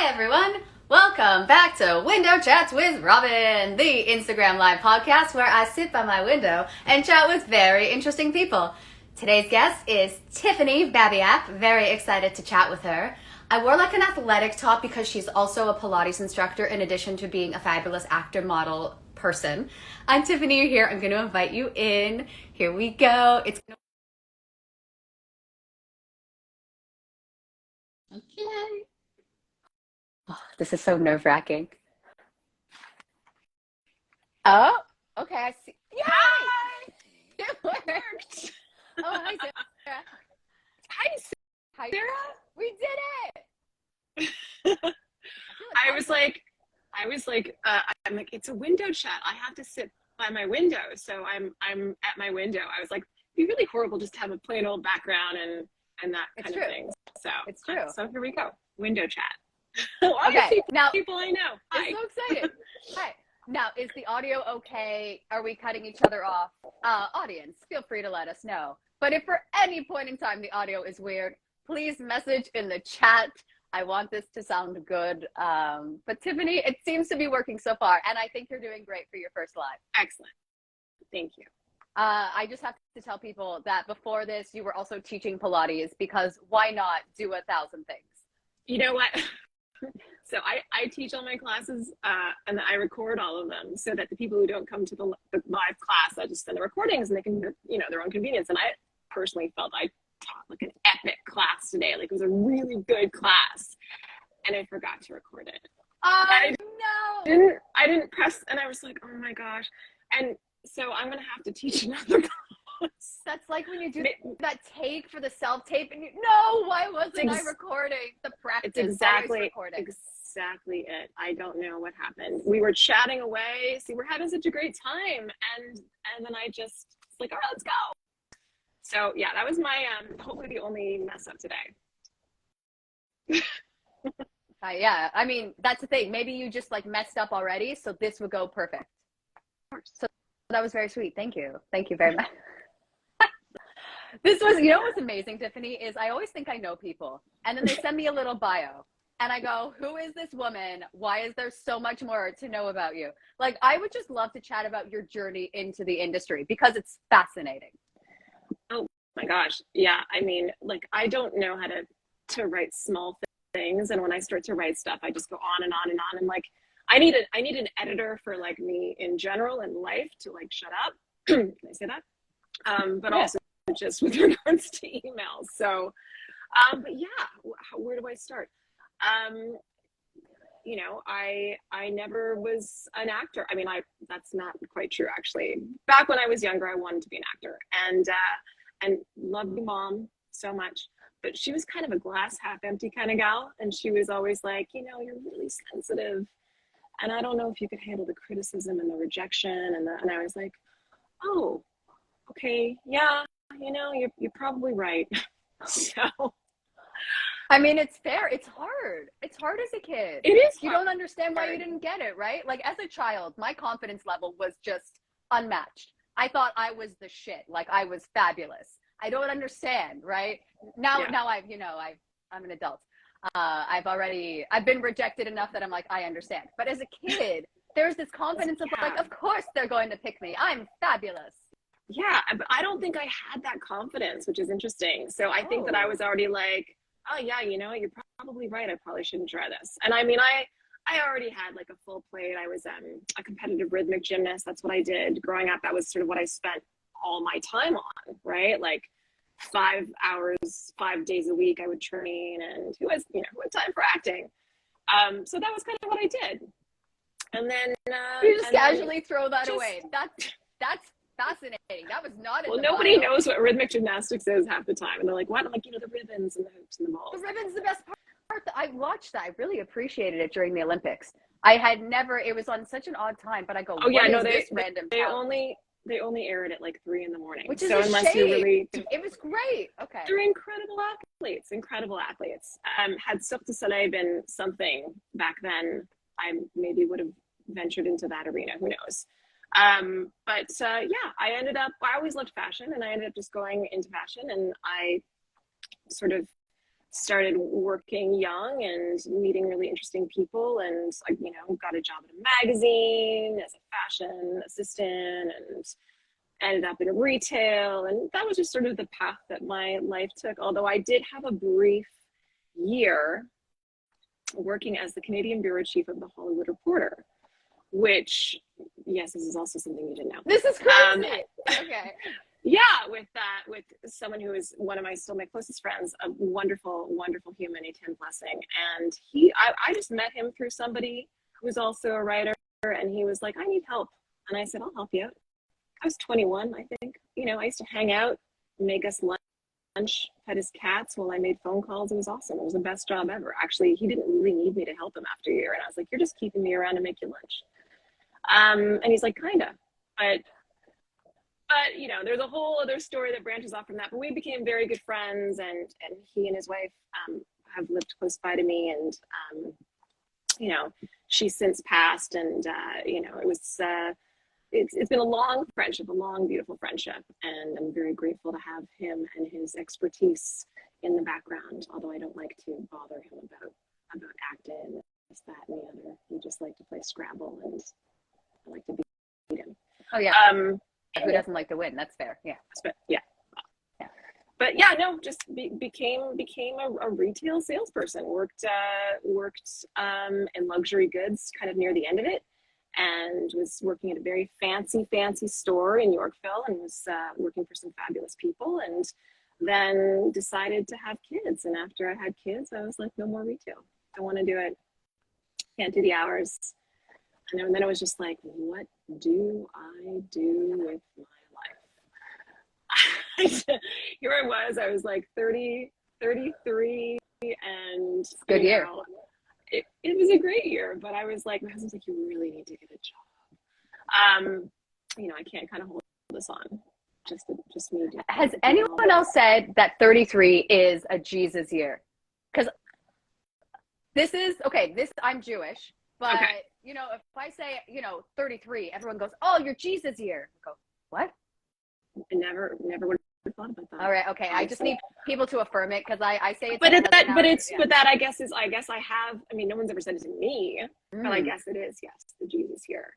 Hi everyone! Welcome back to Window Chats with Robyn, the Instagram Live podcast where I sit by my window and chat with very interesting people. Today's guest is Tiffany Babiak. Very excited to chat with her. I wore like an athletic top because she's also a Pilates instructor in addition to being a fabulous actor, model, person. I'm Tiffany, you're here. I'm going to invite you in. Here we go. Okay. Oh, this is so nerve-wracking. Oh, okay, I see. Yay! Hi! It worked. Oh, hi, Sarah. Hi, Hi. Sarah. We did it. I was like, I'm like, it's a window chat. I have to sit by my window, so I'm at my window. I was like, it'd be really horrible just to have a plain old background and that kind of thing. So It's true. So here we go, window chat. Okay, now people I know. Hi. I'm so excited. Hi. Now, is the audio okay? Are we cutting each other off? Audience, feel free to let us know. But if for any point in time the audio is weird, please message in the chat. I want this to sound good. But Tiffany, it seems to be working so far, and I think you're doing great for your first live. Excellent. Thank you. I just have to tell people that before this, you were also teaching Pilates because why not do 1,000 things? You know what? So I teach all my classes and I record all of them so that the people who don't come to the live class, I just send the recordings and they can, their own convenience. And I personally felt I taught like an epic class today. Like it was a really good class and I forgot to record it. No! I didn't press and I was like, oh my gosh. And so I'm going to have to teach another class. That's like when you do that take for the self-tape and why wasn't I recording the practice? It's exactly it. I don't know what happened. We were chatting away. See, we're having such a great time. And then I just was like, all right, let's go. So yeah, that was my, hopefully the only mess up today. Yeah, I mean, that's the thing. Maybe you just like messed up already. So this would go perfect. So that was very sweet. Thank you. Thank you very much. This was, what's amazing, Tiffany, is I always think I know people. And then they send me a little bio. And I go, who is this woman? Why is there so much more to know about you? Like, I would just love to chat about your journey into the industry because it's fascinating. Oh my gosh. Yeah. I mean, like, I don't know how to write small things. And when I start to write stuff, I just go on and on and on. And like, I need an editor for like me in general in life to like, shut up. Can I say that? But yeah. Also just with regards to emails. So, but yeah, where do I start? I never was an actor. I mean, that's not quite true actually. Back when I was younger, I wanted to be an actor and loved my mom so much, but she was kind of a glass half empty kind of gal. And she was always like, you're really sensitive. And I don't know if you could handle the criticism and the rejection. And I was like, oh, okay. Yeah. You're probably right. So, I mean, it's fair. It's hard. It's hard as a kid. It is hard. You don't understand why you didn't get it, right? Like as a child, my confidence level was just unmatched. I thought I was the shit. Like I was fabulous. I don't understand, right? Now I'm an adult. I've been rejected enough that I'm like, I understand. But as a kid, there's this confidence of like, of course they're going to pick me. I'm fabulous. Yeah, but I don't think I had that confidence, which is interesting. So I think that I was already like, oh yeah, you're probably right. I probably shouldn't try this. And I mean, I already had like a full plate. I was a competitive rhythmic gymnast. That's what I did growing up. That was sort of what I spent all my time on, right? Like 5 hours, 5 days a week, I would train, and who had time for acting? So that was kind of what I did. And then you just casually throw that away. That's fascinating. That was not in the nobody bio. knows what rhythmic gymnastics is half the time, and they're like, what? I'm like, the ribbons and the hoops and the balls. The ribbon's the best part. I watched that. I really appreciated it during the Olympics. I had never. It was on such an odd time, but I go, oh yeah, no, they only air it at like 3 a.m, which is a shame. It was great. Okay, they're incredible athletes. Had Cirque du Soleil been something back then, I maybe would have ventured into that arena. Who knows? I always loved fashion, and I ended up just going into fashion, and I sort of started working young and meeting really interesting people, and I, got a job at a magazine as a fashion assistant, and ended up in retail, and that was just sort of the path that my life took. Although I did have a brief year working as the Canadian bureau chief of the Hollywood Reporter, which, yes, this is also something you didn't know. This is crazy. Okay. Yeah, with someone who is one of my closest friends, a wonderful, wonderful human named Tim Blessing. And I just met him through somebody who was also a writer, and he was like, I need help. And I said, I'll help you out. I was 21, I think. I used to hang out, make us lunch, pet his cats while I made phone calls. It was awesome. It was the best job ever. Actually, he didn't really need me to help him after a year. And I was like, you're just keeping me around to make you lunch. And he's like, kinda. But there's a whole other story that branches off from that. But we became very good friends, and he and his wife have lived close by to me. And, she's since passed. And, it was... It's been a long friendship, a long, beautiful friendship, and I'm very grateful to have him and his expertise in the background, although I don't like to bother him about acting, this, that, and the other. He just likes to play Scrabble, and I like to beat him. Oh, yeah. Who doesn't like to win? That's fair. Yeah. Yeah. But yeah, no, just became a retail salesperson. Worked in luxury goods kind of near the end of it, and was working at a very fancy store in Yorkville, and was working for some fabulous people, and then decided to have kids. And after I had kids, I was like, no more retail. Don't want to do it. Can't do the hours. And then it was just like, what do I do with my life? Here I was like 33, and good year. It was a great year, but I was like, my husband's like, you really need to get a job. I can't kind of hold this on. Just me. Has anyone else said that 33 is a Jesus year? Because I'm Jewish, but okay. If I say, 33, everyone goes, oh, your Jesus year. I go, what? I never would have thought about that. All right. Okay. I just need people to affirm it, because I say it's. But that I guess I have. I mean, no one's ever said it to me, but I guess it is. Yes, the Jesus year.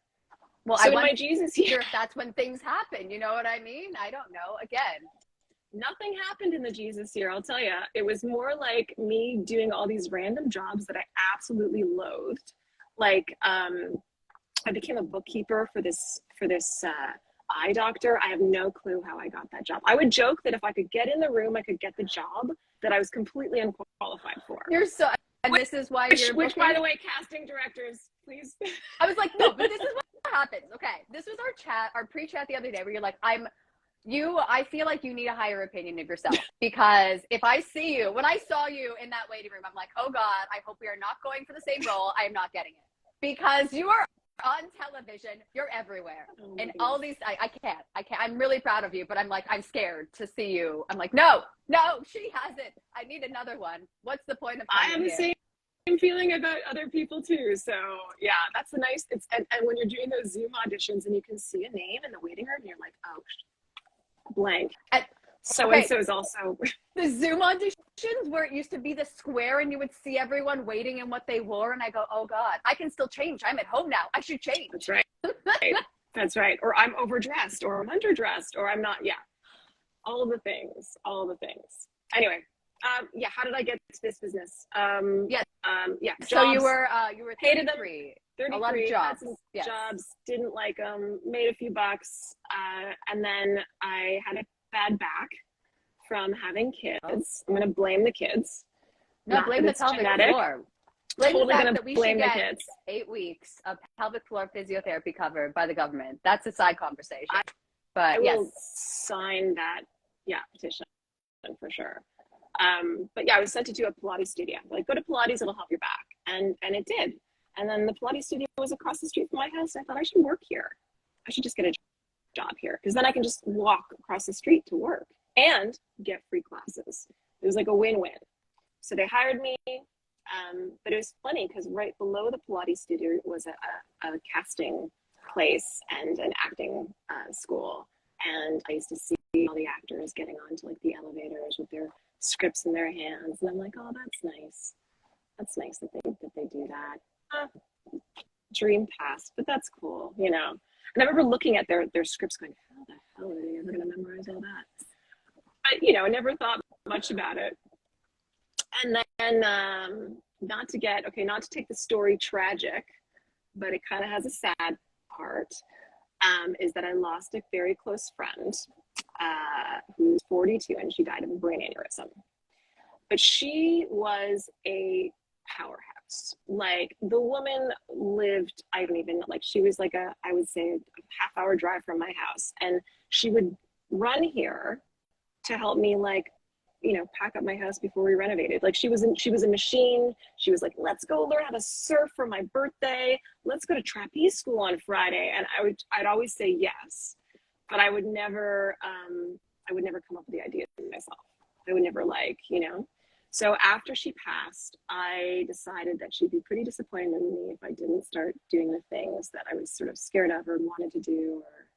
Well, so my Jesus year, if that's when things happen. You know what I mean? I don't know. Again, nothing happened in the Jesus year. I'll tell you, it was more like me doing all these random jobs that I absolutely loathed. Like, I became a bookkeeper for this eye doctor. I have no clue how I got that job. I would joke that if I could get in the room, I could get the job that I was completely unqualified for. This is why which, by the way, casting directors, please. I was like, no, but this is what happens. Okay, this was our pre-chat the other day, where you're like, I feel like you need a higher opinion of yourself, because when I saw you in that waiting room, I'm like, oh God, I hope we are not going for the same role. I am not getting it, because you are on television, you're everywhere, and all these, I can't. I'm really proud of you, but I'm like, I'm scared to see you. I'm like, no, she has it. I need another one. What's the point of? I have the same feeling about other people too. So yeah, that's the nice. And when you're doing those Zoom auditions and you can see a name in the waiting room, and you're like, oh, blank. So and so is also the Zoom auditions where it used to be the square and you would see everyone waiting in what they wore, and I go, oh God, I can still change. I'm at home now. I should change. That's right. That's right. Or I'm overdressed, or I'm underdressed, or I'm not. Yeah, all the things. Anyway, how did I get to this business? Jobs. So you were hated 33. them. 33. A lot of jobs. Had some jobs. Didn't like them. Made a few bucks, and then I had a bad back from having kids. I'm going to blame the kids. No, blame the pelvic floor. Blame totally the fact gonna that we blame should the get kids. 8 weeks of pelvic floor physiotherapy covered by the government. That's a side conversation. But I will sign that, petition for sure. But yeah, I was sent to do a Pilates studio. Like, go to Pilates, it'll help your back. And it did. And then the Pilates studio was across the street from my house. And I thought, I should work here. I should just get a job here, because then I can just walk across the street to work and get free classes. It was like a win-win. So they hired me. But it was funny, because right below the Pilates studio was a casting place and an acting school. And I used to see all the actors getting onto like the elevators with their scripts in their hands. And I'm like, oh, that's nice. That's nice that they do that. Dream past, but that's cool, you know. And I remember looking at their scripts going, how the hell are they ever going to memorize all that? But, you know, I never thought much about it. And then, not to take the story tragic, but it kind of has a sad part, is that I lost a very close friend who's 42, and she died of a brain aneurysm. But she was a powerhouse. Like, the woman lived, I don't even know, like, she was like I would say a half-hour drive from my house. And she would run here to help me, like, you know, pack up my house before we renovated. Like, she was a machine. She was like, let's go learn how to surf for my birthday. Let's go to trapeze school on Friday. And I'd always say yes, but I would never come up with the idea myself. I would never, like, you know. So after she passed, I decided that she'd be pretty disappointed in me if I didn't start doing the things that I was sort of scared of or wanted to do, or,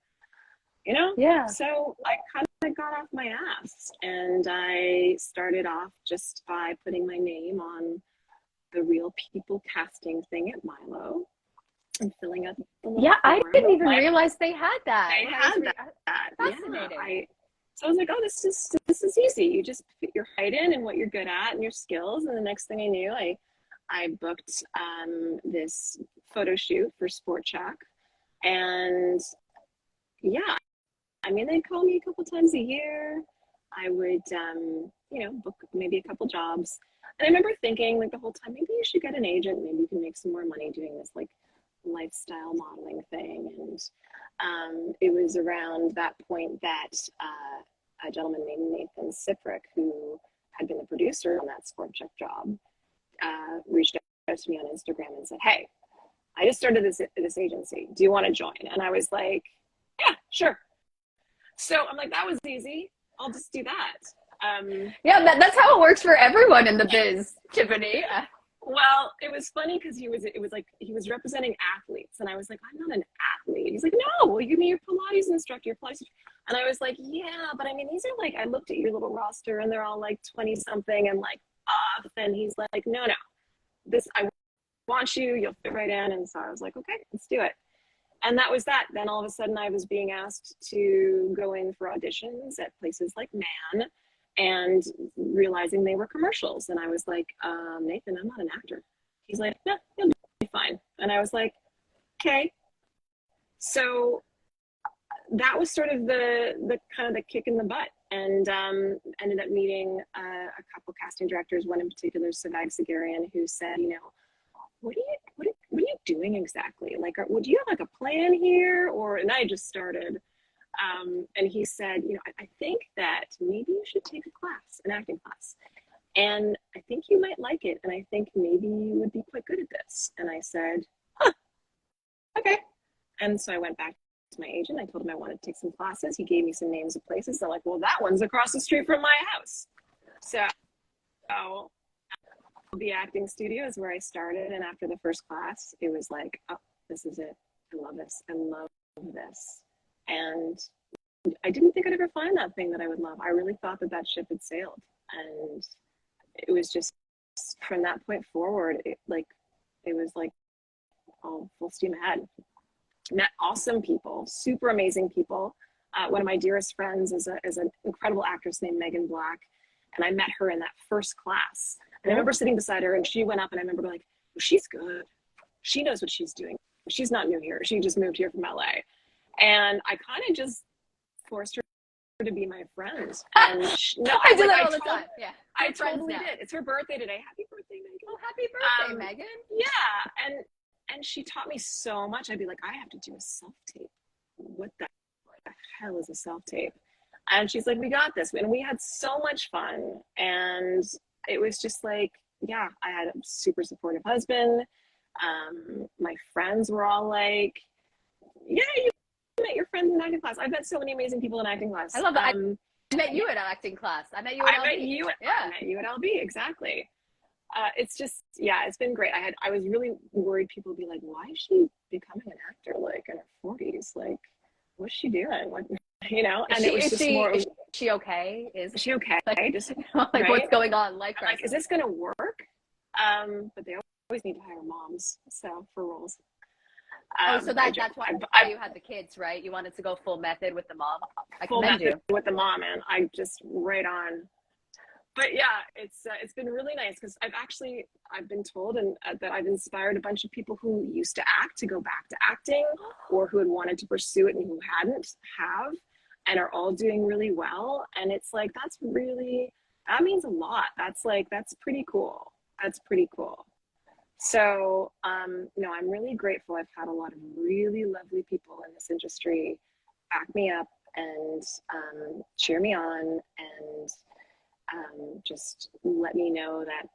you know? Yeah. So I kind of got off my ass, and I started off just by putting my name on the Real People casting thing at Milo and filling out the little Yeah, I form. didn't even realize they had that. They had that. Fascinating. Yeah, so I was like, oh, this is easy. You just put your height in and what you're good at and your skills. And the next thing I knew, I booked this photo shoot for Sport Check. And yeah, I mean, they'd call me a couple times a year. I would, you know, book maybe a couple jobs. And I remember thinking, like, the whole time, maybe you should get an agent. Maybe you can make some more money doing this, like, lifestyle modeling thing. And it was around that point that a gentleman named Nathan Siprick, who had been the producer on that Sport Check job, reached out to me on Instagram and said, hey, I just started this agency. Do you want to join? And I was like, yeah, sure. So I'm like, that was easy. I'll just do that. Yeah, that's how it works for everyone in the biz, Tiffany. Well, it was funny because he was representing athletes, and I was like, I'm not an athlete. He's like, no, well, you mean your Pilates instructor, your Pilates. And I was like, yeah, but I mean, these are like, I looked at your little roster, and they're all like 20 something and like off. And he's like, no, I want you. You'll fit right in. And so I was like, okay, let's do it. And that was that. Then all of a sudden, I was being asked to go in for auditions at places like Man, and realizing they were commercials. And I was like, Nathan, I'm not an actor. He's like, no, you'll be fine. And I was like, okay. So that was sort of the kind of the kick in the butt, and ended up meeting a couple casting directors, one in particular, Savag Sagarian, who said, you know, what are you doing exactly? Like, would you have like a plan here? And I just started. And he said, you know, I think that maybe you should take a class, an acting class. And I think you might like it. And I think maybe you would be quite good at this. And I said, okay. And so I went back to my agent. I told him I wanted to take some classes. He gave me some names of places. I'm like, well, that one's across the street from my house. So the acting studio is where I started. And after the first class, it was like, oh, this is it. I love this. I love this. And I didn't think I'd ever find that thing that I would love. I really thought that ship had sailed. And it was just from that point forward, it was like all full steam ahead. Met awesome people, super amazing people. One of my dearest friends is an incredible actress named Megan Black. And I met her in that first class. And I remember sitting beside her, and she went up, and I remember going, well, she's good. She knows what she's doing. She's not new here. She just moved here from LA. And I kind of just forced her to be my friend. And I do that all the time. Yeah, I totally did. It's her birthday today. Happy birthday, Megan. Oh, happy birthday, Megan. Yeah, and she taught me so much. I'd be like, I have to do a self-tape. What the hell is a self-tape? And she's like, we got this. And we had so much fun. And it was just like, yeah, I had a super supportive husband. My friends were all like, yeah, you met your friends in acting class. I've met so many amazing people in acting class. I love that. I met you at acting class. I met you at LB. I met you at LB, exactly. It's just, yeah, it's been great. I was really worried people would be like, why is she becoming an actor, like, in her 40s? Like, what's she doing? What, you know? And it was just more, she okay? Is she okay? Like, just like right? what's going on? Like, is this going to work? But they always need to hire moms, so for roles. So that's why you had the kids, right? You wanted to go full method with the mom. I commend you. With the mom, and I just right on. But yeah, it's been really nice because I've been told that I've inspired a bunch of people who used to act to go back to acting, or who had wanted to pursue it and who have, and are all doing really well. And it's like that means a lot. That's pretty cool. That's pretty cool. So, I'm really grateful. I've had a lot of really lovely people in this industry back me up and cheer me on and just let me know that,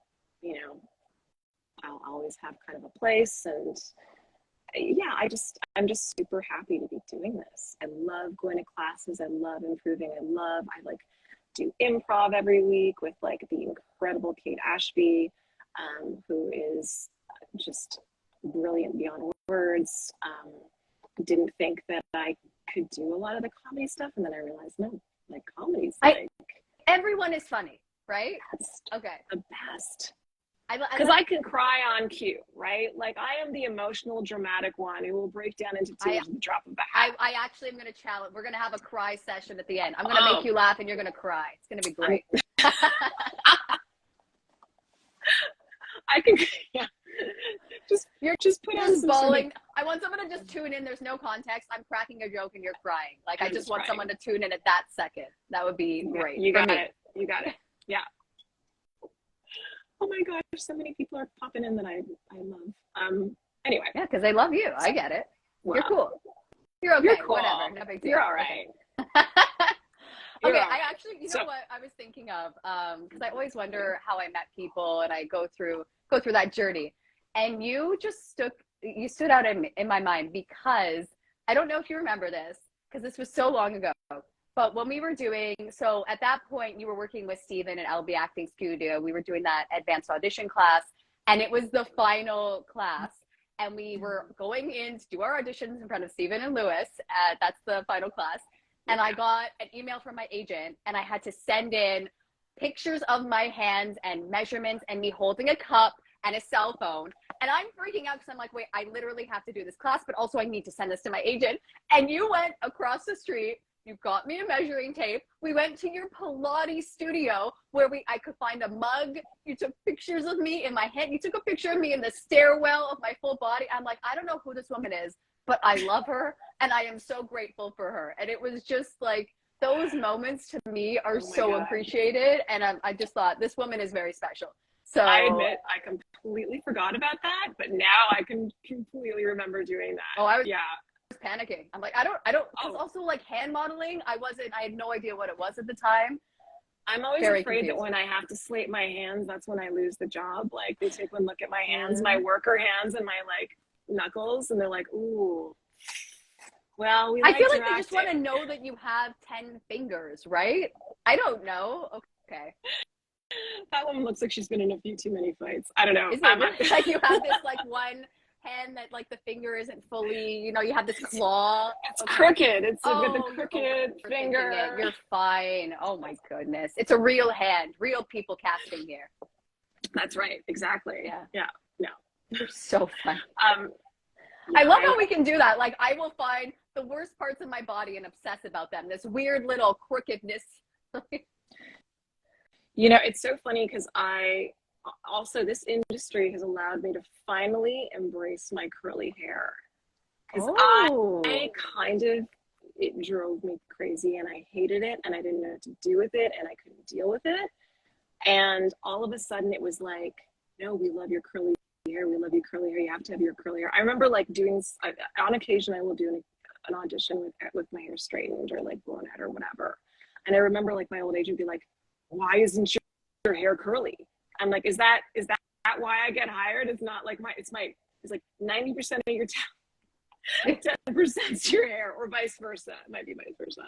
I'll always have kind of a place. And yeah, I'm just super happy to be doing this. I love going to classes. I love improving. I like do improv every week with like the incredible Kate Ashby, who is just brilliant beyond words. Didn't think that I could do a lot of the comedy stuff, and then I realized no, like comedy's everyone is funny, right? Best. Okay, the best. Because I can cry on cue, right? Like I am the emotional, dramatic one who will break down into tears at the drop of a hat. I actually am going to challenge. We're going to have a cry session at the end. I'm going to make you laugh, and you're going to cry. It's going to be great. I can, yeah. You're just put on some bawling. I want someone to just tune in. There's no context. I'm cracking a joke and you're crying. Like I just want someone to tune in at that second. That would be great. You got it. You got it. Yeah. Oh my gosh, so many people are popping in that I love. Anyway. Yeah, because they love you. I get it. Well, you're cool. You're okay. You're cool. Whatever. No big deal. You're all right. Okay, I actually, what I was thinking of, because I always wonder how I met people, and I go through that journey. And you stood out in my mind because I don't know if you remember this, because this was so long ago. But when we were so at that point, you were working with Steven at LB Acting Studio. We were doing that advanced audition class, and it was the final class. And we were going in to do our auditions in front of Steven and Lewis. That's the final class. And I got an email from my agent, and I had to send in pictures of my hands and measurements and me holding a cup and a cell phone. And I'm freaking out because I'm like, wait, I literally have to do this class, but also I need to send this to my agent. And you went across the street. You got me a measuring tape. We went to your Pilates studio where I could find a mug. You took pictures of me in my hand. You took a picture of me in the stairwell of my full body. I'm like, I don't know who this woman is, but I love her. And I am so grateful for her. And it was just like, those moments to me are so appreciated. And I just thought, this woman is very special. So I admit I completely forgot about that, but now I can completely remember doing that. Oh, I was panicking. I'm like, I don't, because also like hand modeling, I had no idea what it was at the time. I'm always afraid that when I have to slate my hands, that's when I lose the job. Like they take one look at my hands, my worker hands and my like knuckles, and they're like, ooh. Well, I feel like they just want to know that you have 10 fingers, right? I don't know. Okay. That woman looks like she's been in a few too many fights. I don't know. Is it like you have this like one hand that like the finger isn't fully, you have this claw. It's crooked. It's with the crooked finger. You're fine. Oh my goodness. It's a real hand. Real people casting here. That's right. Exactly. Yeah. You're so fun. I love how we can do that. Like I will find the worst parts of my body and obsess about them. This weird little crookedness. It's so funny because this industry has allowed me to finally embrace my curly hair. Because it drove me crazy and I hated it and I didn't know what to do with it and I couldn't deal with it. And all of a sudden it was like, no, we love your curly hair. We love your curly hair. You have to have your curly hair. I remember like on occasion I will do an audition with my hair straightened or like blown out or whatever. And I remember like my old agent would be like, why isn't your hair curly? I'm like, is that why I get hired? It's not like it's like 90% of your talent, 10% is your hair, or vice versa. It might be vice versa.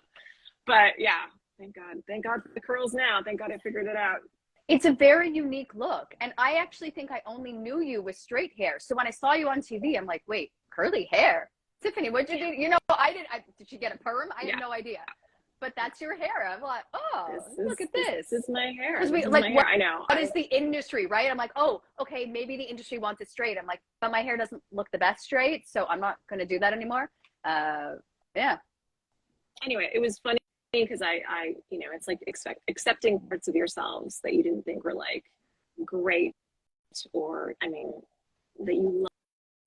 But yeah, thank God for the curls now. Thank God I figured it out. It's a very unique look. And I actually think I only knew you with straight hair. So when I saw you on TV, I'm like, wait, curly hair? Tiffany, what'd you do? Did she get a perm? I had no idea. but that's your hair. I'm like, oh, look at this. This is my hair. Because this is my hair. I know. What is the industry, right? I'm like, oh, okay, maybe the industry wants it straight. I'm like, but my hair doesn't look the best straight, so I'm not going to do that anymore. Yeah. Anyway, it was funny because I, you know, it's like accepting parts of yourselves that you didn't think were like great, or I mean, that you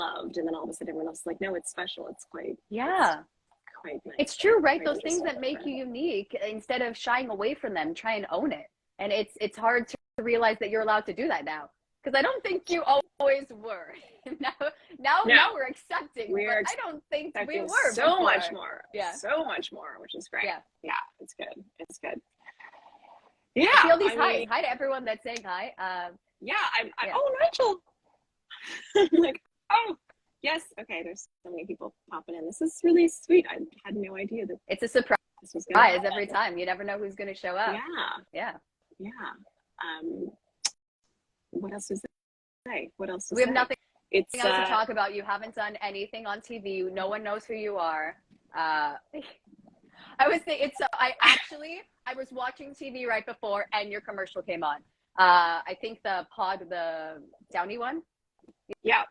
loved, and then all of a sudden everyone else is like, no, it's special. It's quite, yeah. It's quite nice. It's true, right? Those things that make you unique, instead of shying away from them, try and own it. And it's hard to realize that you're allowed to do that now, because I don't think you always were. now we're accepting. I don't think we were so before. much more. Yeah, so much more, which is great. Yeah, it's good. It's good. Yeah, I feel these highs. Hi to everyone that's saying hi. Oh, Nigel. I'm like, oh, yes. Okay, there's so many people popping in. This is really sweet. I had no idea that it's a surprise. This was gonna happen every time. You never know who's going to show up. Yeah. What else is there? What else? We have nothing else to to talk about. You haven't done anything on TV. No one knows who you are. I was thinking. I was watching TV right before, and your commercial came on. I think the Downy one. Yeah.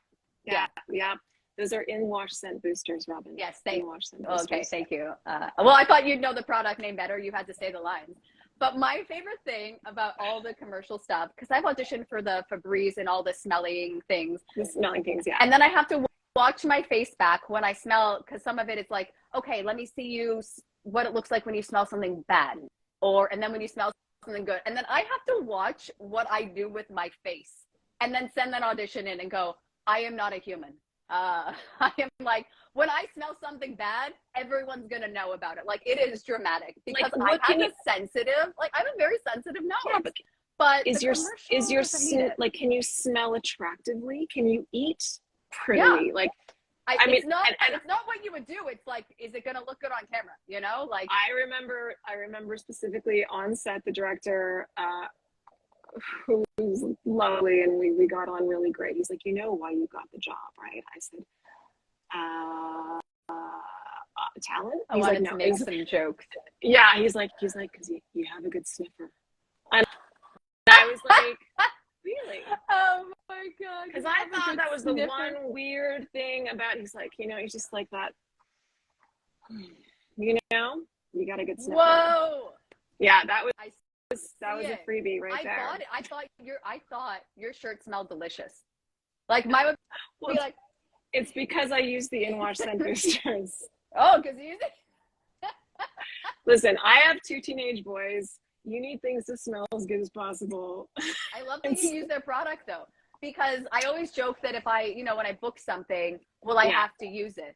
Those are in-wash scent boosters, Robyn. Yes, thank you. Okay, okay, thank you. Well, I thought you'd know the product name better. You had to say the lines. But my favorite thing about all the commercial stuff, because I've auditioned for the Febreze and all the smelling things. The smelling things, yeah. And then I have to watch my face back when I smell, because some of it is like, okay, let me see what it looks like when you smell something bad. And then when you smell something good. And then I have to watch what I do with my face and then send that audition in and go, I am not a human. I am like, when I smell something bad, everyone's going to know about it. Like, it is dramatic because I have a very sensitive nose. Yeah, but is your like, can you smell attractively? Can you eat prettily? Yeah. Like, I mean, it's not what you would do. It's like, is it going to look good on camera? You know, like I remember specifically on set, the director, who was lovely, and we got on really great. He's like, you know why you got the job, right? I said, talent. I wanted to make some jokes. Yeah, he's like, because you have a good sniffer. And I was like, really? Oh my god! Because I thought that was the one weird thing about. He's like, you know, he's just like that. You know, you got a good sniffer. Whoa! Yeah, that was a freebie there. I thought your shirt smelled delicious. Like mine would be like. It's because I use the in-wash scent boosters. Oh, because you use it? Listen, I have 2 teenage boys. You need things to smell as good as possible. I love that you use their product, though, because I always joke that if when I book something, I have to use it?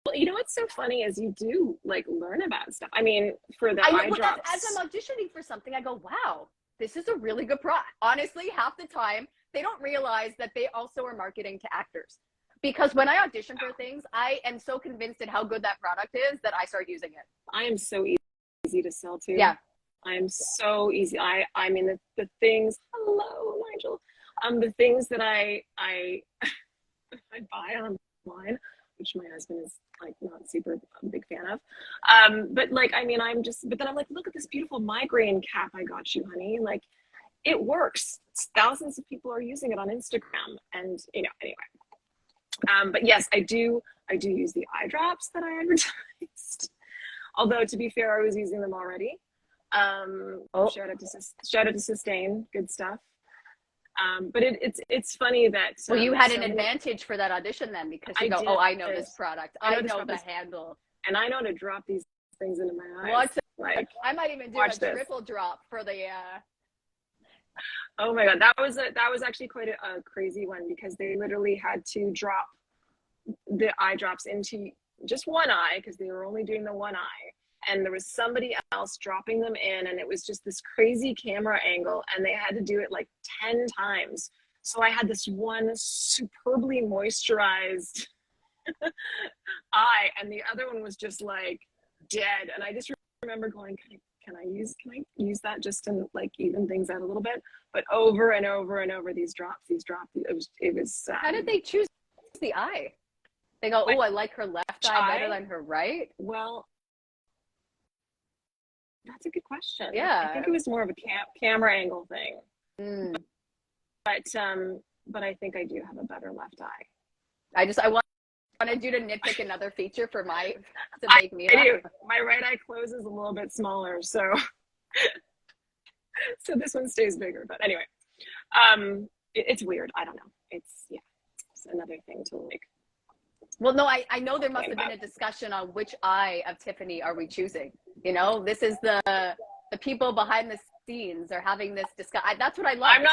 Well, you know what's so funny is you do, like, learn about stuff. I mean, for the eye drops. As I'm auditioning for something, I go, wow, this is a really good product. Honestly, half the time, they don't realize that they also are marketing to actors. Because when I audition for things, I am so convinced in how good that product is that I start using it. I am so easy to sell to. Yeah. I am so easy. I mean, the things, hello, Nigel. The things that I buy online, which my husband is like not super a big fan of. But like, I mean, but then I'm like, look at this beautiful migraine cap I got you, honey. Like, it works. Thousands of people are using it on Instagram, and anyway. But yes, I do use the eye drops that I advertised. Although, to be fair, I was using them already. Shout out to Systane, good stuff. But it's funny that. Well, you had an advantage for that audition then, because you go, I know this product. I know the handle. And I know to drop these things into my eyes. I might even do a triple drop for the. Oh my god, that was actually quite a crazy one, because they literally had to drop the eye drops into just one eye, because they were only doing the one eye, and there was somebody else dropping them in, and it was just this crazy camera angle, and they had to do it like 10 times. So I had this one superbly moisturized eye, and the other one was just like dead. And I just remember going, can I use that just to like even things out a little bit? But over and over and over, these drops, it was how did they choose the eye? They go, I like her left eye better than her right. Well, That's a good question. Yeah. I think it was more of a camera angle thing. Mm. But I think I do have a better left eye. I wanted you to nitpick another feature to make me laugh. I do. My right eye closes a little bit smaller, so so this one stays bigger. But anyway, it's weird. I don't know. It's another thing to like. Well, no, I know there must have been a discussion on which eye of Tiffany are we choosing. You know, this is the people behind the scenes are having this discussion. That's what I love. I'm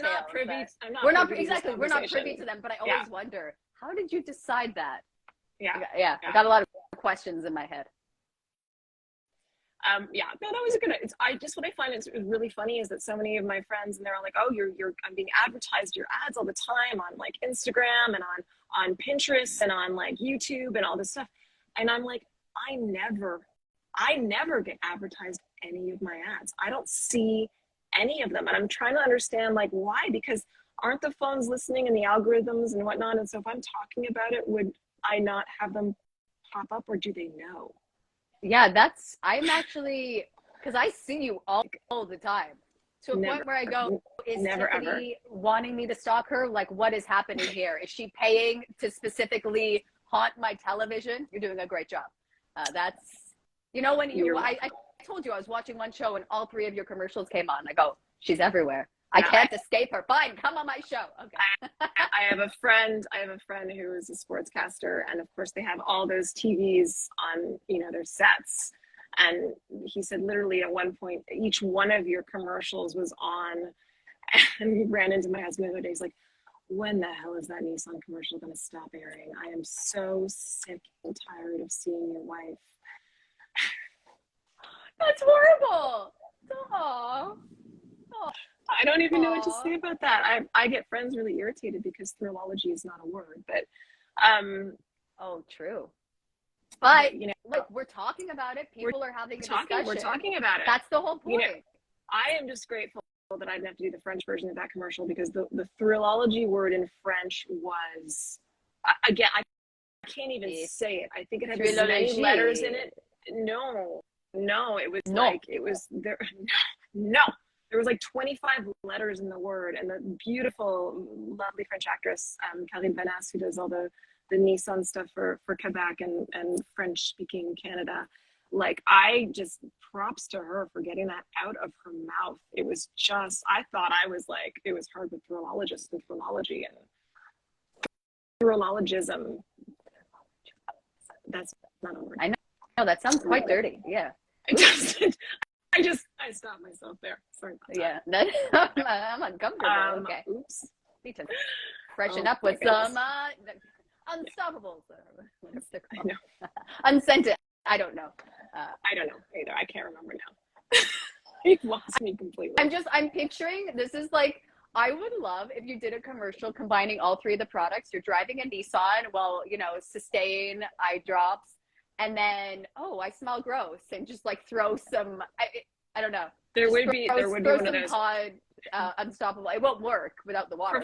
not privy. We're not privy to them. But I always wonder, how did you decide that? Yeah. I got a lot of questions in my head. No, that was a good. What I find is really funny is that so many of my friends, and they're all like, oh, I'm being advertised your ads all the time on like Instagram and on Pinterest and on like YouTube and all this stuff, and I'm like, I never get advertised any of my ads. I don't see any of them, and I'm trying to understand like why, because aren't the phones listening and the algorithms and whatnot? And so if I'm talking about it, would I not have them pop up, or do they know? Yeah, I'm actually, because I see you all the time, to a point where I go, is Tiffany wanting me to stalk her? Like, what is happening here? Is she paying to specifically haunt my television? You're doing a great job. That's, you know, when I told you I was watching one show and all three of your commercials came on. I go, she's everywhere. I can't escape her. Fine, come on my show. Okay. I have a friend who is a sportscaster, and of course they have all those TVs on, their sets. And he said literally at one point, each one of your commercials was on, and he ran into my husband the other day. He's like, when the hell is that Nissan commercial going to stop airing? I am so sick and tired of seeing your wife. That's horrible. Aww. I don't even know what to say about that. I get friends really irritated because thrillology is not a word, but true. But like, we're talking about it. People are having a discussion. We're talking about it. That's the whole point. I am just grateful that I didn't have to do the French version of that commercial, because the thrillology word in French was, again, I can't even say it. I think it had many letters in it. No, it was there. No. There was like 25 letters in the word, and the beautiful, lovely French actress, Karine Vanasse, who does all the Nissan stuff for Quebec and French-speaking Canada. Like, I just props to her for getting that out of her mouth. It was just, I thought I was like, it was hard with thrillologists and thrillology and thrillologism. That's not a word. I know, that sounds quite dirty. Yeah. I stopped myself there. Sorry about that. Yeah, I'm uncomfortable. Okay. Oops. Need to freshen up with some Unstoppables. I know. Unscented. I don't know. I don't know either. I can't remember now. You've lost me completely. I'm picturing, this is like, I would love if you did a commercial combining all three of the products. You're driving a Nissan, Systane, eye drops, and then, I smell gross, and just like throw some, I don't know. There would be one of those. Unstoppable. It won't work without the water.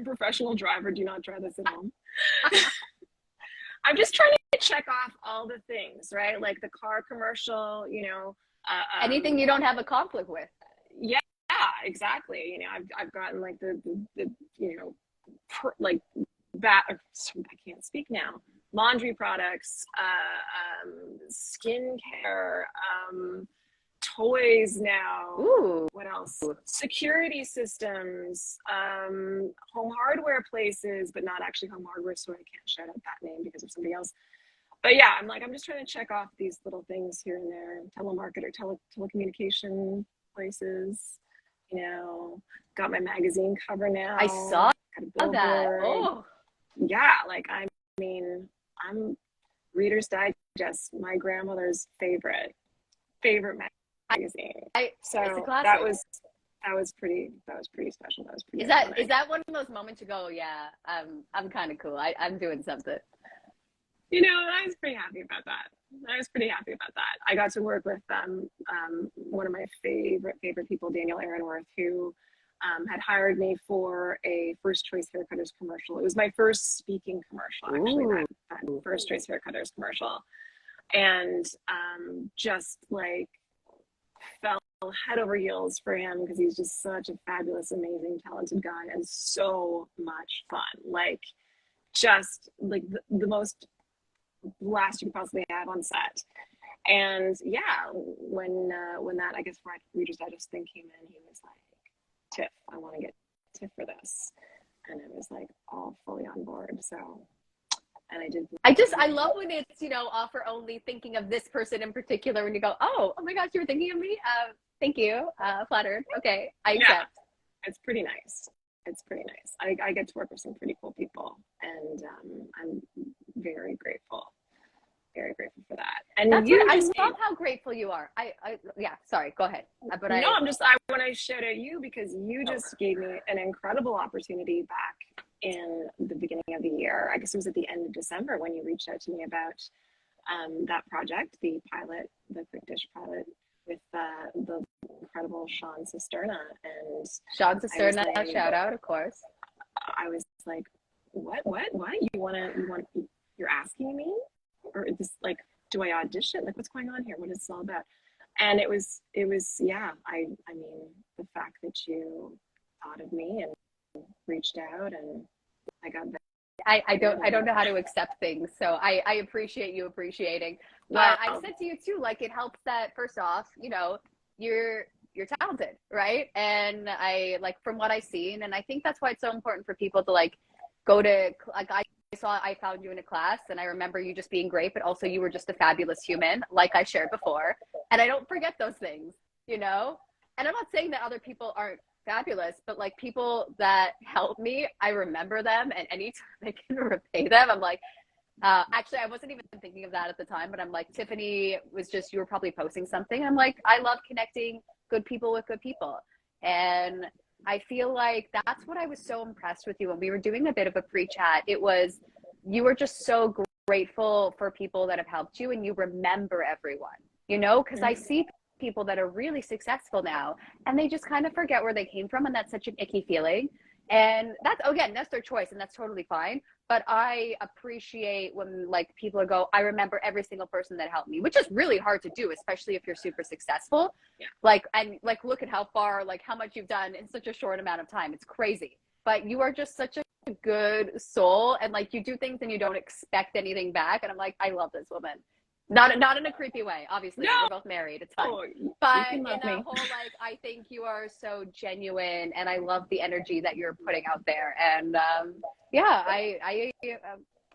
Professional driver, do not try this at home. I'm just trying to check off all the things, right? Like the car commercial, anything you don't have a conflict with. Yeah, exactly. I've gotten like the I can't speak now. Laundry products, skincare, toys now. Ooh. What else? Security systems, home hardware places, but not actually home hardware store. I can't shout out that name because of somebody else. But yeah, I'm just trying to check off these little things here and there. Telemarketer, telecommunication places. Got my magazine cover now. I saw that. Oh. Yeah, I'm Reader's Digest, my grandmother's favorite magazine. That was pretty special. That was pretty. Is that one of those moments you go, yeah, I'm kind of cool. I'm doing something. I was pretty happy about that. I got to work with one of my favorite people, Daniel Aaronworth, who had hired me for a First Choice Haircutters commercial. It was my first speaking commercial, actually, that First Choice Haircutters commercial. and just like fell head over heels for him because he's just such a fabulous, amazing, talented guy and so much fun. Like just like the most blast you could possibly have on set. And yeah, when that I guess Reader's Digest thing came in, he was like, Tiff, I want to get Tiff for this, and I was like all fully on board. So, and I did. I love when it's, you know, offer only, thinking of this person in particular, when you go, oh my gosh, you were thinking of me. Thank you. Flattered. Okay, I accept. Yeah, it's pretty nice. It's pretty nice. I get to work with some pretty cool people, and I'm very grateful. Very grateful for that. And I love how grateful you are. Yeah, sorry, go ahead. I want to shout out you because you just gave me an incredible opportunity back in the beginning of the year. I guess it was at the end of December when you reached out to me about that project, the quick dish pilot with the incredible Sean Cisterna. And Sean Cisterna, like, shout out, of course. I was like, what? You're asking me? Or this, like, do I audition? Like, what's going on here? What is this all about? And it was, yeah, I mean, the fact that you thought of me and reached out, and I got that. I don't know how to accept things. So I appreciate you appreciating. But I said to you too, like, it helps that first off, you know, you're talented, right? And I, like, from what I've seen, and I think that's why it's so important for people to, like, go to, like, I found you in a class, and I remember you just being great, but also you were just a fabulous human, like I shared before. And I don't forget those things, you know? And I'm not saying that other people aren't fabulous, but like people that help me, I remember them, and anytime I can repay them, I'm like, actually, I wasn't even thinking of that at the time, but I'm like, Tiffany was just, you were probably posting something. I'm like, I love connecting good people with good people. And I feel like that's what I was so impressed with you when we were doing a bit of a pre-chat. It was, you were just so grateful for people that have helped you, and you remember everyone, you know, because I see people that are really successful now and they just kind of forget where they came from, and that's such an icky feeling. And that's, again, that's their choice, and that's totally fine. But I appreciate when, like, people go, I remember every single person that helped me, which is really hard to do, especially if you're super successful. Yeah. Like, and like, look at how far, like, how much you've done in such a short amount of time. It's crazy. But you are just such a good soul, and like, you do things and you don't expect anything back. And I'm like, I love this woman. Not in a creepy way, obviously. No. We're both married. It's fine. But in a whole, like, I think you are so genuine, and I love the energy that you're putting out there. And yeah, I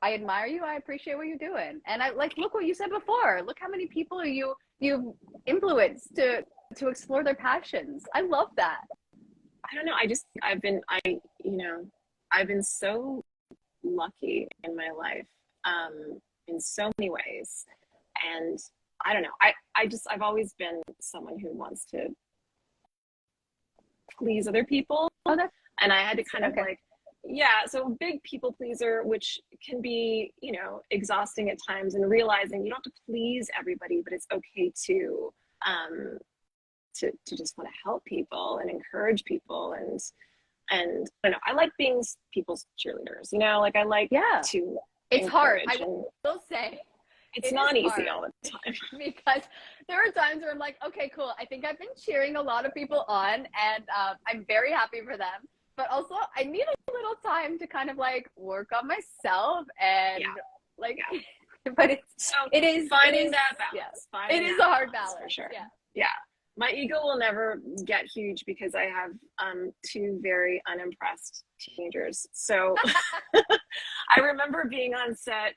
admire you. I appreciate what you're doing. And I, like, look what you said before. Look how many people you've influenced to explore their passions. I love that. I don't know. I've been so lucky in my life, in so many ways. And I don't know, I've always been someone who wants to please other people. And I had to kind of like, yeah, so a big people pleaser, which can be, you know, exhausting at times, and realizing you don't have to please everybody, but it's okay to just want to help people and encourage people. And I don't know, I like being people's cheerleaders, you know, like I like to It's hard. I will say. It's not easy all the time. Because there are times where I'm like, okay, cool. I think I've been cheering a lot of people on, and I'm very happy for them. But also, I need a little time to kind of like work on myself, and but it is finding that balance. Yeah. It is a hard balance for sure. Yeah. Yeah. My ego will never get huge because I have two very unimpressed teenagers. So I remember being on set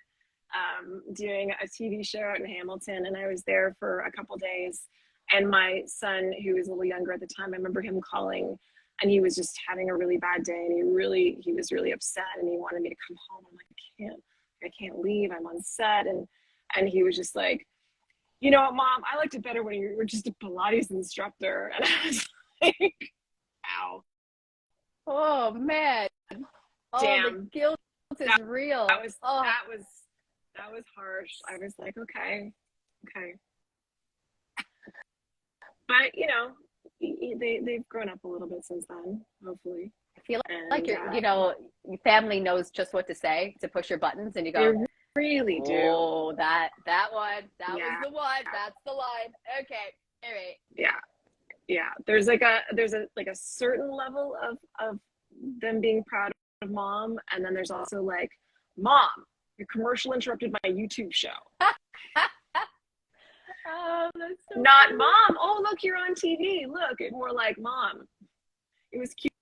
doing a TV show out in Hamilton, and I was there for a couple days, and my son, who was a little younger at the time, I remember him calling, and he was just having a really bad day, and he was really upset, and he wanted me to come home. I'm like, I can't leave, I'm on set. And he was just like, you know what, Mom, I liked it better when you were just a Pilates instructor. And I was like, ow. Oh man. Damn. Oh, the guilt is real. That was harsh. I was like, okay. But you know, they've grown up a little bit since then, hopefully. I feel like your family knows just what to say to push your buttons, and you go, really do. Oh, that one. That Yeah. was the one. That's the line. Okay. All right. Yeah. There's a certain level of them being proud of mom, and then there's also like, mom, your commercial interrupted my YouTube show. Oh, that's so Not funny. mom. Oh, look, you're on TV. Look, it more like mom. It was cute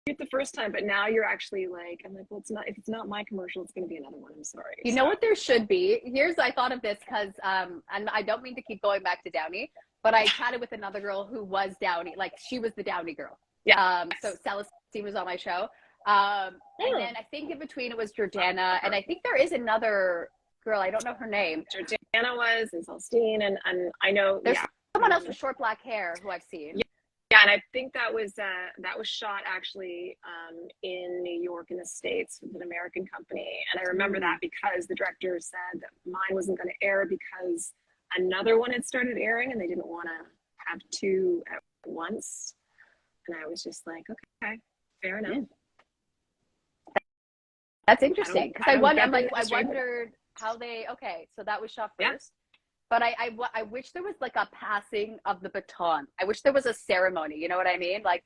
the first time, but now you're actually like, I'm like, well, it's not. If it's not my commercial, it's going to be another one. I'm sorry. You know what there should be? I thought of this because, and I don't mean to keep going back to Downy, but I chatted with another girl who was Downy, like she was the Downy girl. Yeah. So Celestine was on my show. And then I think in between it was Jordana, and I think there is another girl. I don't know her name. Jordana was, and Celestine, and I know there's someone else with short black hair who I've seen. Yeah, and I think that was shot actually in New York in the States with an American company. And I remember that because the director said that mine wasn't going to air because another one had started airing and they didn't want to have two at once. And I was just like, okay, fair enough. That's interesting because I wondered how they. Okay, so that was shot first. Yeah. But I wish there was like a passing of the baton. I wish there was a ceremony. You know what I mean? Like,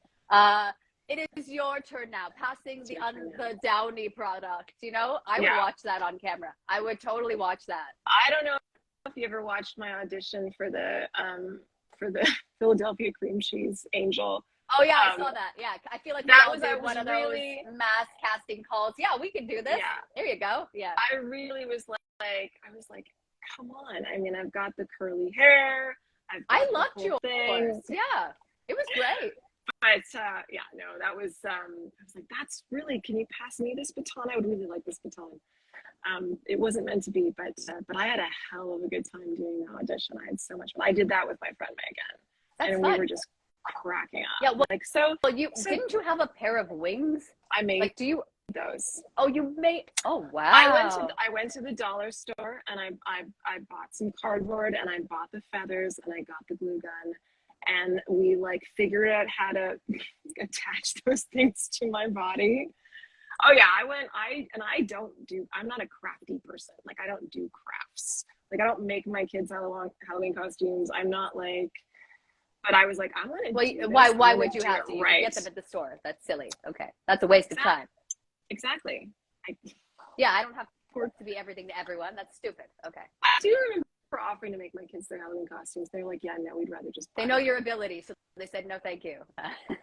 it is your turn now. Passing the Downy product. You know, I would watch that on camera. I would totally watch that. I don't know if you ever watched my audition for the Philadelphia cream cheese angel. Oh yeah, I saw that. Yeah, I feel like that was one of those mass casting calls. Yeah, we can do this. Yeah, there you go. Yeah, I really was like, come on. I mean, I've got the curly hair. I loved yours. Yeah, it was great. But that was, I was like, that's really, can you pass me this baton? I would really like this baton. It wasn't meant to be, but I had a hell of a good time doing the audition. I had so much fun. I did that with my friend Megan. That's and fun. We were just cracking up. Yeah, well, didn't you have a pair of wings? I made like, do you those. Oh, you made, oh wow. I went to the dollar store and I bought some cardboard and I bought the feathers and I got the glue gun and we like figured out how to attach those things to my body. Oh yeah, I'm not a crafty person. Like I don't do crafts. Like I don't make my kids Halloween costumes. I'm not like, but I was like, I'm gonna do this. Why would you have to? You can get them at the store. That's silly. Okay. That's a waste of time. Exactly. I don't have work to be everything to everyone. That's stupid. Okay. I do remember offering to make my kids their Halloween costumes. They're like, yeah, no, we'd rather just buy They know your ability, so they said no thank you.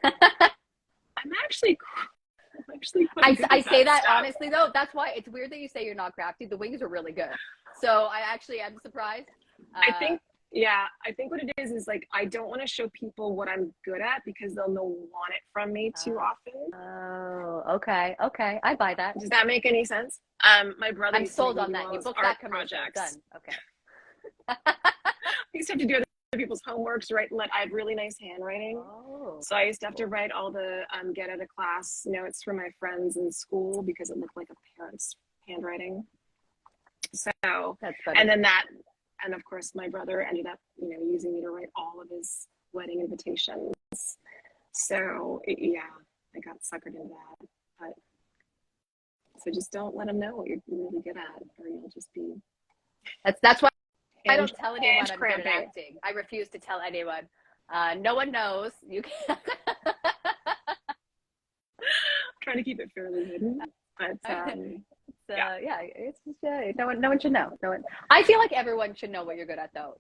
I'm actually I say that stuff. Honestly though, that's why it's weird that you say you're not crafty. The wings are really good. So I actually am surprised. I think what it is like I don't want to show people what I'm good at because they'll want it from me too often. Oh, okay. I buy that. Does that make any sense? My brother. I'm sold on that. You booked that commercial. Done. Okay. I used to have to do other people's homeworks, right? I have really nice handwriting. Oh. So I used to have to write all the get out of class notes for my friends in school because it looked like a parent's handwriting. So that's funny. And of course, my brother ended up, using me to write all of his wedding invitations. So I got suckered into that. But so just don't let them know what you're really good at, or you'll just be. That's why I don't tell anyone I'm good at acting. I refuse to tell anyone. No one knows. You can. Trying to keep it fairly hidden, but. It's just no one should know. No one. I feel like everyone should know what you're good at, though.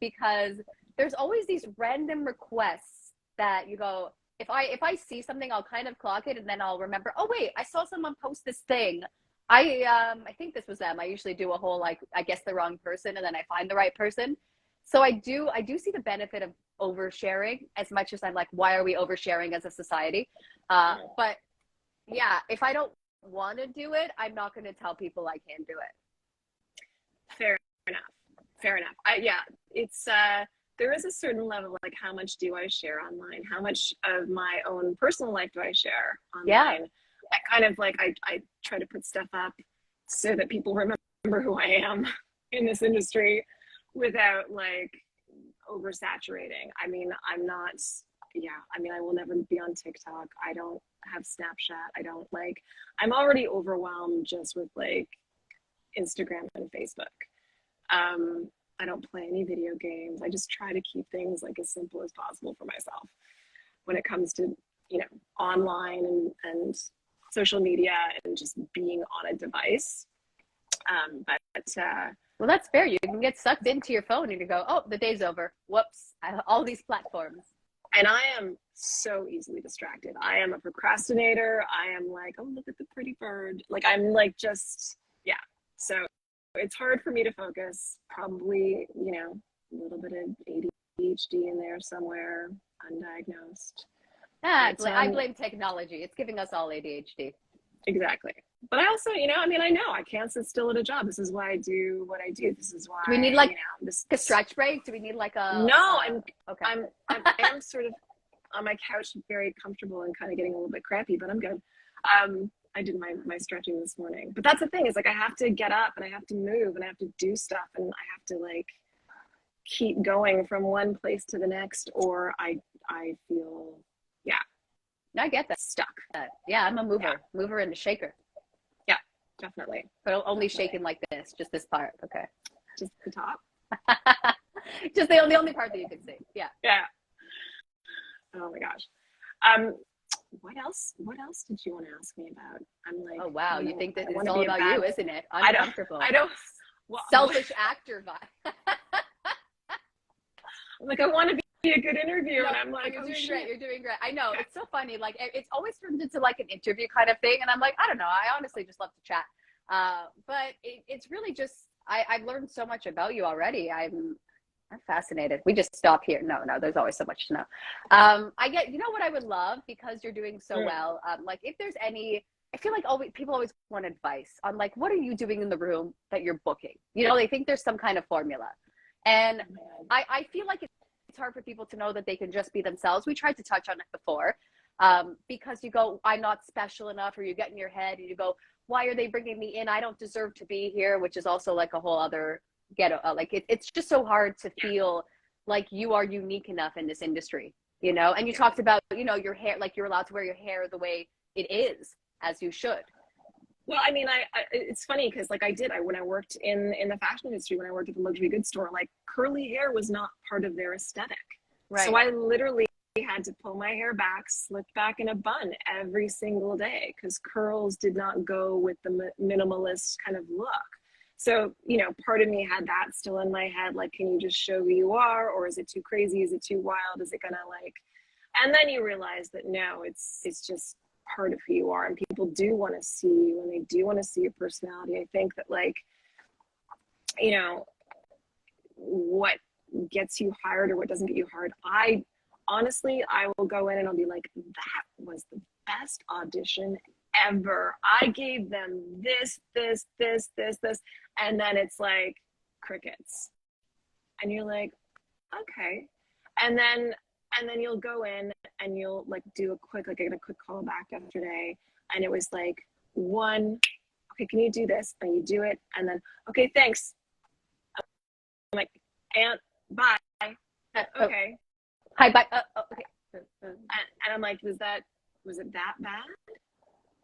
Because there's always these random requests that you go. If I see something, I'll kind of clock it, and then I'll remember. Oh wait, I saw someone post this thing. I think this was them. I usually do a whole I guess the wrong person, and then I find the right person. So I do see the benefit of oversharing as much as I'm like, why are we oversharing as a society? But yeah, if I don't want to do it, I'm not going to tell people I can't do it. Fair enough. It's there is a certain level, like how much do I share online? How much of my own personal life do I share online? Yeah. I kind of I try to put stuff up so that people remember who I am in this industry without oversaturating. I mean, I will never be on TikTok. I don't have Snapchat. I don't I'm already overwhelmed just with Instagram and Facebook. I don't play any video games. I just try to keep things like as simple as possible for myself when it comes to, you know, online and social media and just being on a device. Well, that's fair. You can get sucked into your phone and you go, oh, the day's over. Whoops. All these platforms. And I am so easily distracted. I am a procrastinator. I am like, oh, look at the pretty bird. Like, I'm like, just, yeah. So it's hard for me to focus. Probably, you know, a little bit of ADHD in there somewhere, undiagnosed. I blame technology. It's giving us all ADHD. Exactly. But I also, you know, I mean, I know I can't sit still at a job. This is why I do what I do. This is why. Do we need like, you know, a stretch break? Do we need like a? No, okay. I am sort of on my couch, very comfortable and kind of getting a little bit crappy, but I'm good. I did my stretching this morning. But that's the thing, is like I have to get up and I have to move and I have to do stuff and I have to like keep going from one place to the next, or I feel, yeah. I get that. Stuck. Yeah, I'm a mover and a shaker. Yeah, definitely. But only shaking like this, just this part. Okay. Just the top. Just the only part that you can see. Yeah. Yeah. Oh my gosh. What else did you want to ask me about? I'm like, oh wow, you think that it's all about you, isn't it? Uncomfortable. I don't. Well, selfish actor vibe. Like, I want to be a good interview, and I'm like, you're oh, doing shit. great. You're doing great. I know, it's so funny. Like, it's always turned into like an interview kind of thing, and I'm like, I don't know. I honestly just love to chat. But it's really just I've learned so much about you already. I'm fascinated. We just stop here. No, there's always so much to know. I get, you know what I would love, because you're doing so well. Like, if there's any, I feel like people always want advice on like, what are you doing in the room that you're booking? You know, they think there's some kind of formula. And I feel like it's hard for people to know that they can just be themselves. We tried to touch on it before, because you go, I'm not special enough, or you get in your head and you go, why are they bringing me in? I don't deserve to be here, which is also like a whole other ghetto. Like it's just so hard to feel like you are unique enough in this industry, you know? And you talked about, you know, your hair, like you're allowed to wear your hair the way it is, as you should. Well, I mean, it's funny because like when I worked in the fashion industry, when I worked at the luxury goods store, like curly hair was not part of their aesthetic. Right. So I literally had to pull my hair back, slip back in a bun every single day, because curls did not go with the minimalist kind of look. So, you know, part of me had that still in my head, like, can you just show who you are, or is it too crazy? Is it too wild? Is it gonna like, and then you realize that no, it's just part of who you are, and people do want to see you, and they do want to see your personality. I think that, like, you know, what gets you hired or what doesn't get you hired, honestly, I will go in and I'll be like, that was the best audition ever. I gave them this, and then it's like crickets. And you're like, okay. And then you'll go in and you'll like do a quick call back yesterday. And it was like, okay, can you do this? And you do it. And then, okay, thanks. I'm like, and bye. Okay. Hi, bye. Okay. And I'm like, was it that bad?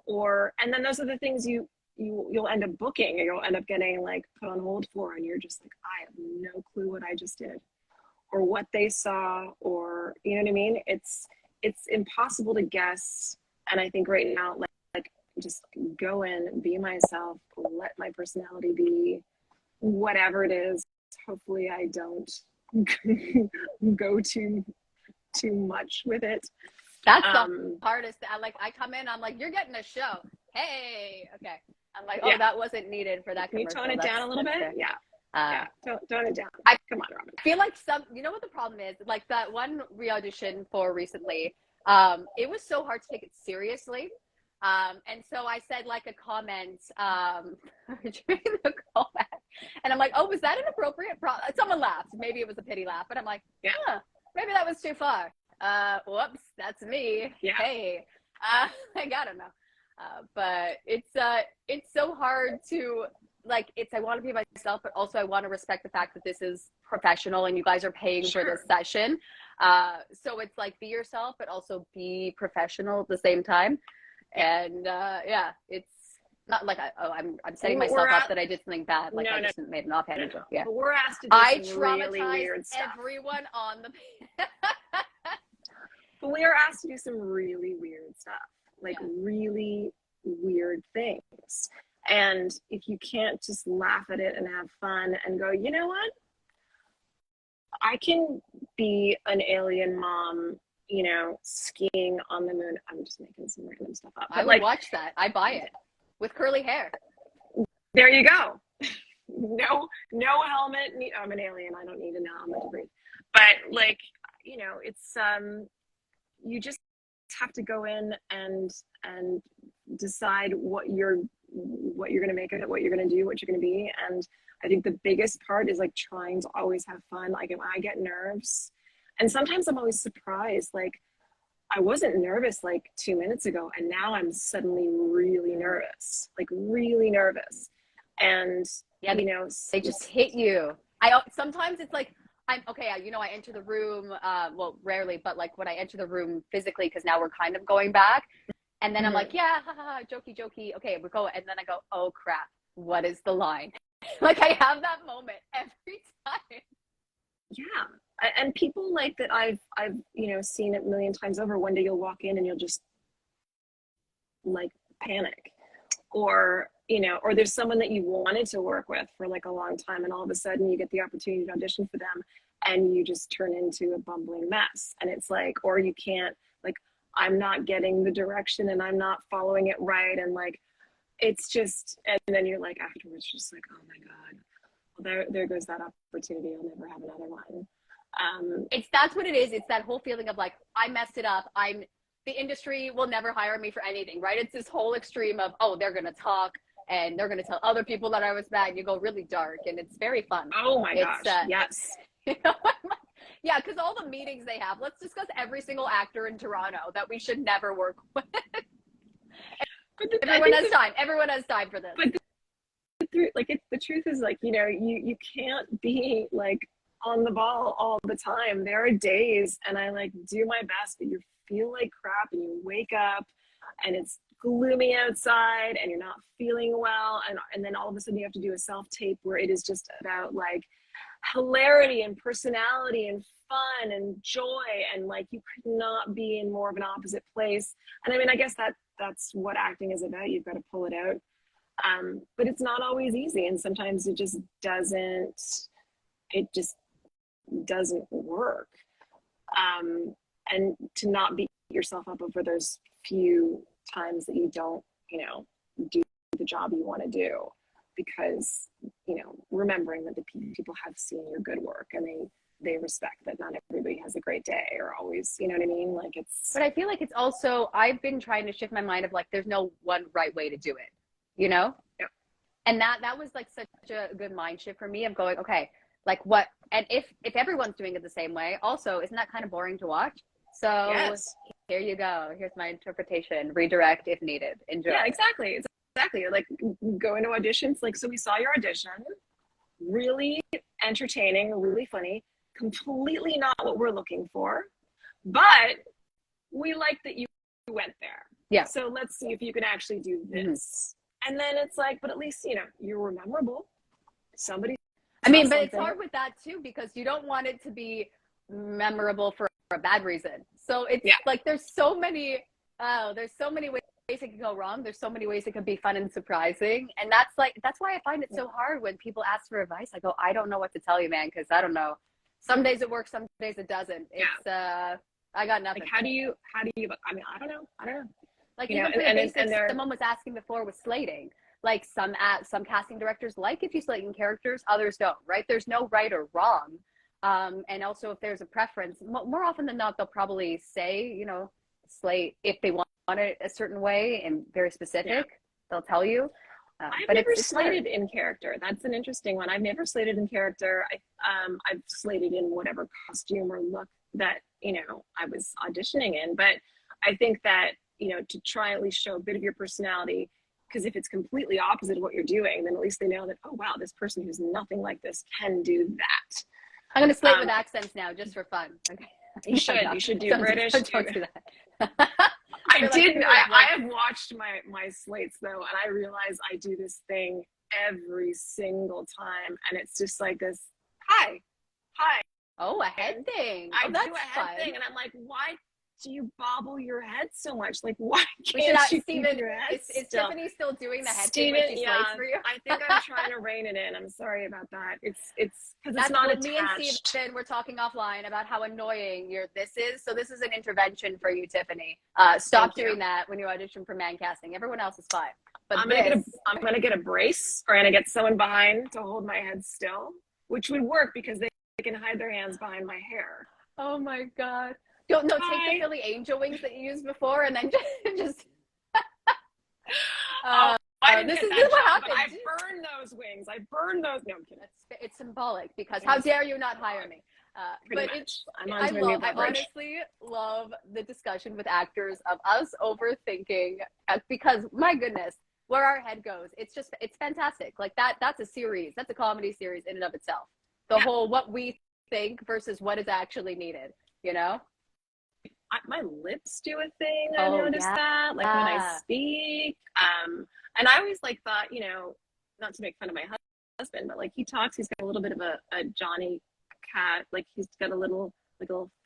Or, and then those are the things you'll end up booking, and you'll end up getting like put on hold for, and you're just like, I have no clue what I just did, or what they saw, or, you know what I mean? It's impossible to guess. And I think right now, like just go in, be myself, let my personality be whatever it is. Hopefully I don't go too much with it. That's the hardest. I come in, I'm like, you're getting a show. Hey, okay. I'm like, oh, that wasn't needed for that Can you commercial. tone it down a little bit? Fair. Yeah. Tone it down. Come on, Robyn. I feel like you know what the problem is? Like that one re-audition for recently, it was so hard to take it seriously. And so I said like a comment during the callback, and I'm like, oh, was that inappropriate? Someone laughed. Maybe it was a pity laugh, but I'm like, maybe that was too far. Whoops, that's me. Yeah. Hey, I gotta know. But it's so hard to like, I want to be myself, but also I want to respect the fact that this is professional and you guys are paying for this session. So it's like, be yourself, but also be professional at the same time. And Not like I'm setting myself up that I did something bad. Like, no, I just made an offhanded joke. Yeah. But we're asked to do I some really traumatized weird stuff. everyone on the But we are asked to do some really weird stuff, like really weird things. And if you can't just laugh at it and have fun and go, you know what? I can be an alien mom, you know, skiing on the moon. I'm just making some random stuff up. I would watch that. I buy it with curly hair. There you go. No helmet. I'm an alien. I don't need a helmet to breathe. But like, you know, it's you just have to go in and decide what you're going to make of it, what you're going to do, what you're going to be. And I think the biggest part is like trying to always have fun. Like, if I get nerves, and sometimes I'm always surprised, like I wasn't nervous like 2 minutes ago, and now I'm suddenly really nervous, like really nervous. And yeah, you know, they just hit you. Sometimes it's like, I enter the room, well, rarely, but like when I enter the room physically, because now we're kind of going back, and then I'm like, yeah, jokey, okay, we go, and then I go, oh crap, what is the line? Like, I have that moment every time. Yeah, and people like that I've seen it a million times over. One day you'll walk in and you'll just like panic, or or there's someone that you wanted to work with for like a long time, and all of a sudden you get the opportunity to audition for them, and you just turn into a bumbling mess. And it's like, or you can't, like, I'm not getting the direction and I'm not following it right, and like it's just, and then you're like afterwards just like, oh my god, well, there goes that opportunity, I'll never have another one. That's what it is. It's that whole feeling of like, I messed it up, the industry will never hire me for anything, right? It's this whole extreme of, oh, they're gonna talk and they're gonna tell other people that I was bad, and you go really dark, and it's very fun. Oh my gosh, yes. Yeah, because all the meetings they have, let's discuss every single actor in Toronto that we should never work with. Everyone has time for this. But the truth is, like, you can't be like on the ball all the time. There are days, and I like do my best, but you feel like crap, and you wake up and it's gloomy outside and you're not feeling well, and then all of a sudden you have to do a self-tape where it is just about like hilarity and personality and fun and joy, and like you could not be in more of an opposite place. And I mean, I guess that's what acting is about. You've got to pull it out, but it's not always easy, and sometimes it just doesn't work. And to not beat yourself up over those few times that you don't do the job you want to do, because remembering that the people have seen your good work, and they respect that not everybody has a great day or always, you know what I mean? Like, it's, but I feel like it's also, I've been trying to shift my mind of like, there's no one right way to do it, Yeah. And that was like such a good mind shift for me of going, okay, like what, and if everyone's doing it the same way, also, isn't that kind of boring to watch? So yes. Here you go. Here's my interpretation. Redirect if needed. Enjoy. Yeah, exactly. Like, going to auditions. Like, so we saw your audition. Really entertaining, really funny. Completely not what we're looking for, but we like that you went there. Yeah. So let's see if you can actually do this. And then it's like, but at least you were memorable. Somebody. I mean, but it's hard with that too, because you don't want it to be memorable for a bad reason. So it's like there's so many ways it can go wrong. There's so many ways it can be fun and surprising, and that's why I find it so hard when people ask for advice. I go, I don't know what to tell you, man, because I don't know. Some days it works, some days it doesn't. It's I got nothing. Like, how do you? I mean, I don't know. Like, even for the basics, someone was asking before with slating. Like, some casting directors like if you slate in characters, others don't, right? There's no right or wrong. And also, if there's a preference, more often than not, they'll probably say, slate if they want it a certain way and very specific. They'll tell you. I've never slated in character. That's an interesting one. I've never slated in character. I've slated in whatever costume or look that I was auditioning in. But I think that to try at least show a bit of your personality, because if it's completely opposite of what you're doing, then at least they know that, oh wow, this person who's nothing like this can do that. I'm going to slate with accents now, just for fun. Okay. You should do British. Don't do that. I like, didn't. dude, I like, have watched my slates though, and I realize I do this thing every single time, and it's just like this. Hi, hi. oh, a head thing. I Oh, do that's a head fun. thing, and I'm like, why do you bobble your head so much? Like, why We can't should you keep Steven, your head is still? Tiffany still doing the head thing when she slates for you? I think I'm trying to rein it in. I'm sorry about that. It's because it's not well, attached. me and Steven were talking offline about how annoying this is. So this is an intervention for you, Tiffany. Stop doing that when you audition for man casting. Everyone else is fine. But I'm gonna get a brace, or I'm gonna get someone behind to hold my head still, which would work because they can hide their hands behind my hair. Oh my God. Don't no, take the Philly Angel wings that you used before and then just this is what happened. I burned those wings. I burned those. No, I'm kidding. It's symbolic because how dare you not hire me? But I honestly love the discussion with actors of us overthinking because my goodness, where our head goes, it's fantastic. Like that's a series. That's a comedy series in and of itself. The whole what we think versus what is actually needed, you know? My lips do a thing. I noticed that, like when I speak. And I always like thought, you know, not to make fun of my husband, but like he talks, he's got a little bit of a Johnny cat, like he's got a little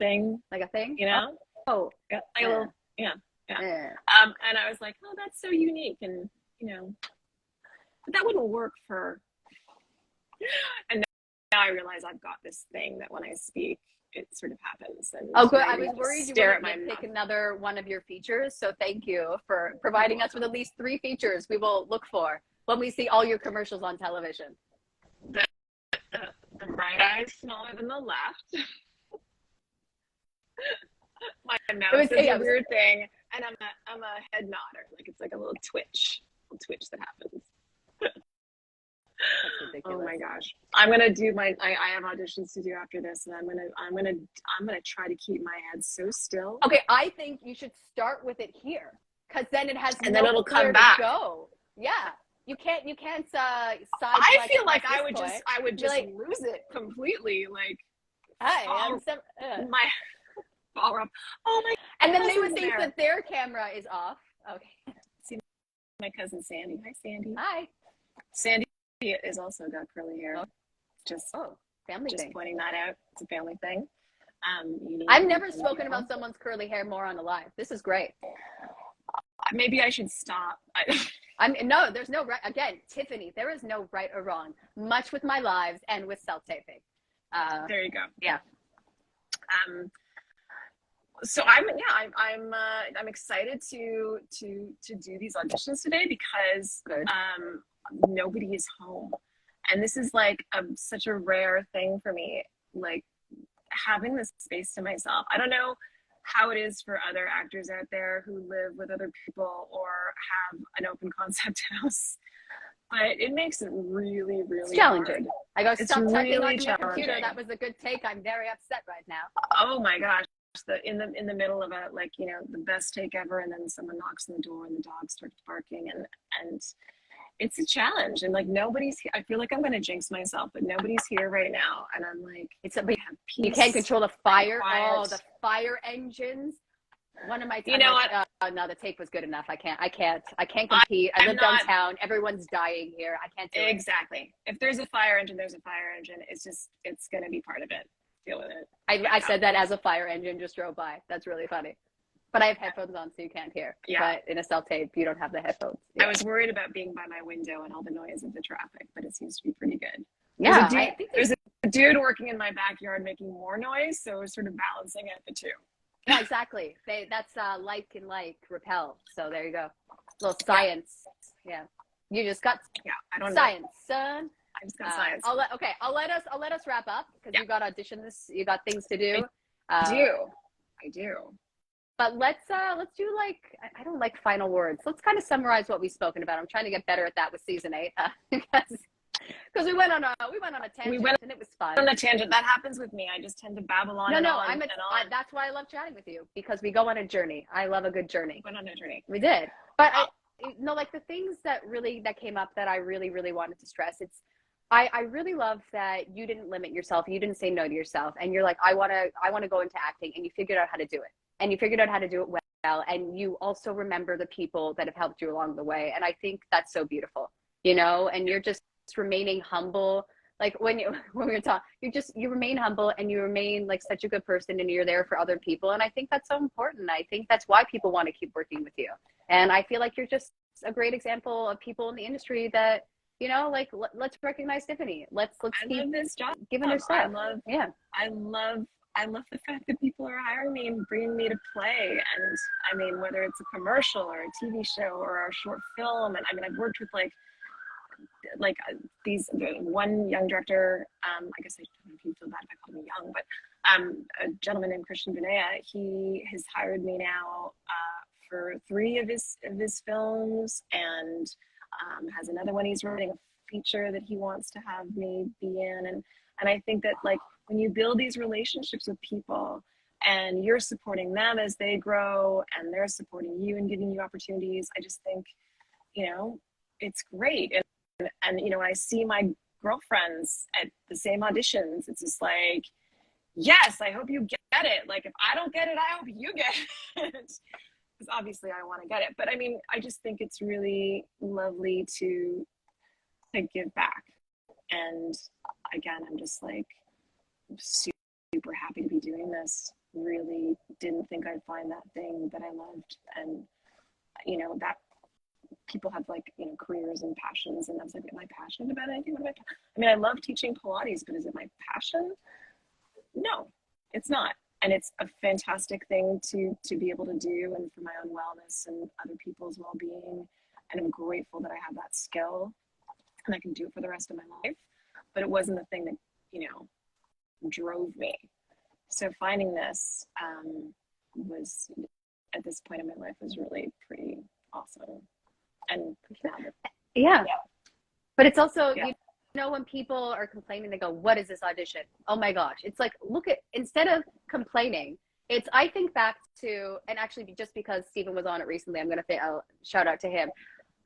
thing, like a thing, you know? Oh, yeah, like a little, yeah. And I was like, oh, that's so unique, and you know, but that wouldn't work for. And now I realize I've got this thing that when I speak, it sort of happens. And oh, good. I was worried you were going to pick another one of your features. So thank you for providing us with at least 3 features we will look for when we see all your commercials on television. The right eye is smaller than the left. My mouth is a weird thing, and I'm a head nodder. Like it's like a little twitch that happens. That's ridiculous. Oh my gosh. I'm gonna do I have auditions to do after this, and I'm gonna try to keep my head so still. Okay, I think you should start with it here, because then it has and then it'll come back. Go. Yeah. You can't side. I feel like I would just like, lose it completely. Like my ball up. Oh my. And then they would think that their camera is off. Okay. See my cousin Sandy. Hi Sandy. Hi. Sandy is also got curly hair. Family just thing. Pointing that out. It's a family thing. I've never spoken about someone's curly hair more on a live. This is great. Maybe I should stop. No, there's no right. Again, Tiffany, there is no right or wrong. Much with my lives and with self-taping. There you go. Yeah. So I'm excited to do these auditions today because nobody is home, and this is like such a rare thing for me. Like having this space to myself. I don't know how it is for other actors out there who live with other people or have an open concept house, but it makes it really, really challenging. hard. I go, stop typing really on your computer. That was a good take. I'm very upset right now. Oh my gosh. In the middle of a, like, you know, the best take ever, and then someone knocks on the door and the dog starts barking, and it's a challenge, and like nobody's here. I feel like I'm gonna jinx myself, but nobody's here right now, and I'm like, you can't control the fire. Oh, the fire engines. One of my you know what? No, the take was good enough. I can't compete. I live downtown. Everyone's dying here. I can't do it. Exactly. If there's a fire engine, there's a fire engine. It's gonna be part of it. Deal with it. I said that as a fire engine just drove by. That's really funny. But I have headphones on, so you can't hear. Yeah. But in a self-tape, you don't have the headphones. Yeah. I was worried about being by my window and all the noise of the traffic, but it seems to be pretty good. Yeah. There's a dude working in my backyard making more noise, so we're sort of balancing out the two. Yeah, exactly. That's like and like repel. So there you go. A little science. Yeah. You just got I don't science, know. son. I just got science. I'll let us wrap up because you got auditions, you got things to do. I do. But let's do like, I don't like final words. Let's kind of summarize what we've spoken about. I'm trying to get better at that with season 8 because we went on a tangent and it was fun. On a tangent. That happens with me. I just tend to babble on. That's why I love chatting with you, because we go on a journey. I love a good journey. Went on a journey. We did. But like the things that came up that I really, really wanted to stress, I really love that you didn't limit yourself. You didn't say no to yourself. And you're like, I want to go into acting, and you figured out how to do it. And you figured out how to do it and you also remember the people that have helped you along the way. And I think that's so beautiful, you know, and you're just remaining humble. Like when we talk, you remain humble and you remain like such a good person and you're there for other people. And I think that's so important. I think that's why people want to keep working with you. And I feel like you're just a great example of people in the industry that, you know, like let's recognize Tiffany. Let's keep this job. Giving her stuff. I love the fact that people are hiring me and bringing me to play. And I mean, whether it's a commercial or a TV show or a short film. And I mean, I've worked with these one young director. I guess I don't know if you feel bad if I call him young, but a gentleman named Christian Benea. He has hired me now for 3 of his films, and has another one he's writing, a feature that he wants to have me be in. And I think that like when you build these relationships with people and you're supporting them as they grow and they're supporting you and giving you opportunities, I just think, you know, it's great. And you know, when I see my girlfriends at the same auditions, it's just like, yes, I hope you get it. Like if I don't get it, I hope you get it. Because obviously I want to get it. But I mean, I just think it's really lovely to give back. And again, I'm just like super happy to be doing this. Really didn't think I'd find that thing that I loved. And, you know, that people have like, you know, careers and passions. And I was like, am I passionate about anything? I mean, I love teaching Pilates, but is it my passion? No, it's not. And it's a fantastic thing to be able to do, and for my own wellness and other people's well-being. And I'm grateful that I have that skill and I can do it for the rest of my life. But it wasn't the thing that, you know, drove me. So finding this was, at this point in my life, was really pretty awesome. And yeah. But it's also, you know, when people are complaining, they go, what is this audition? Oh my gosh. It's like, instead of complaining, I think back to, and actually just because Stephen was on it recently, I'm going to I'll shout out to him.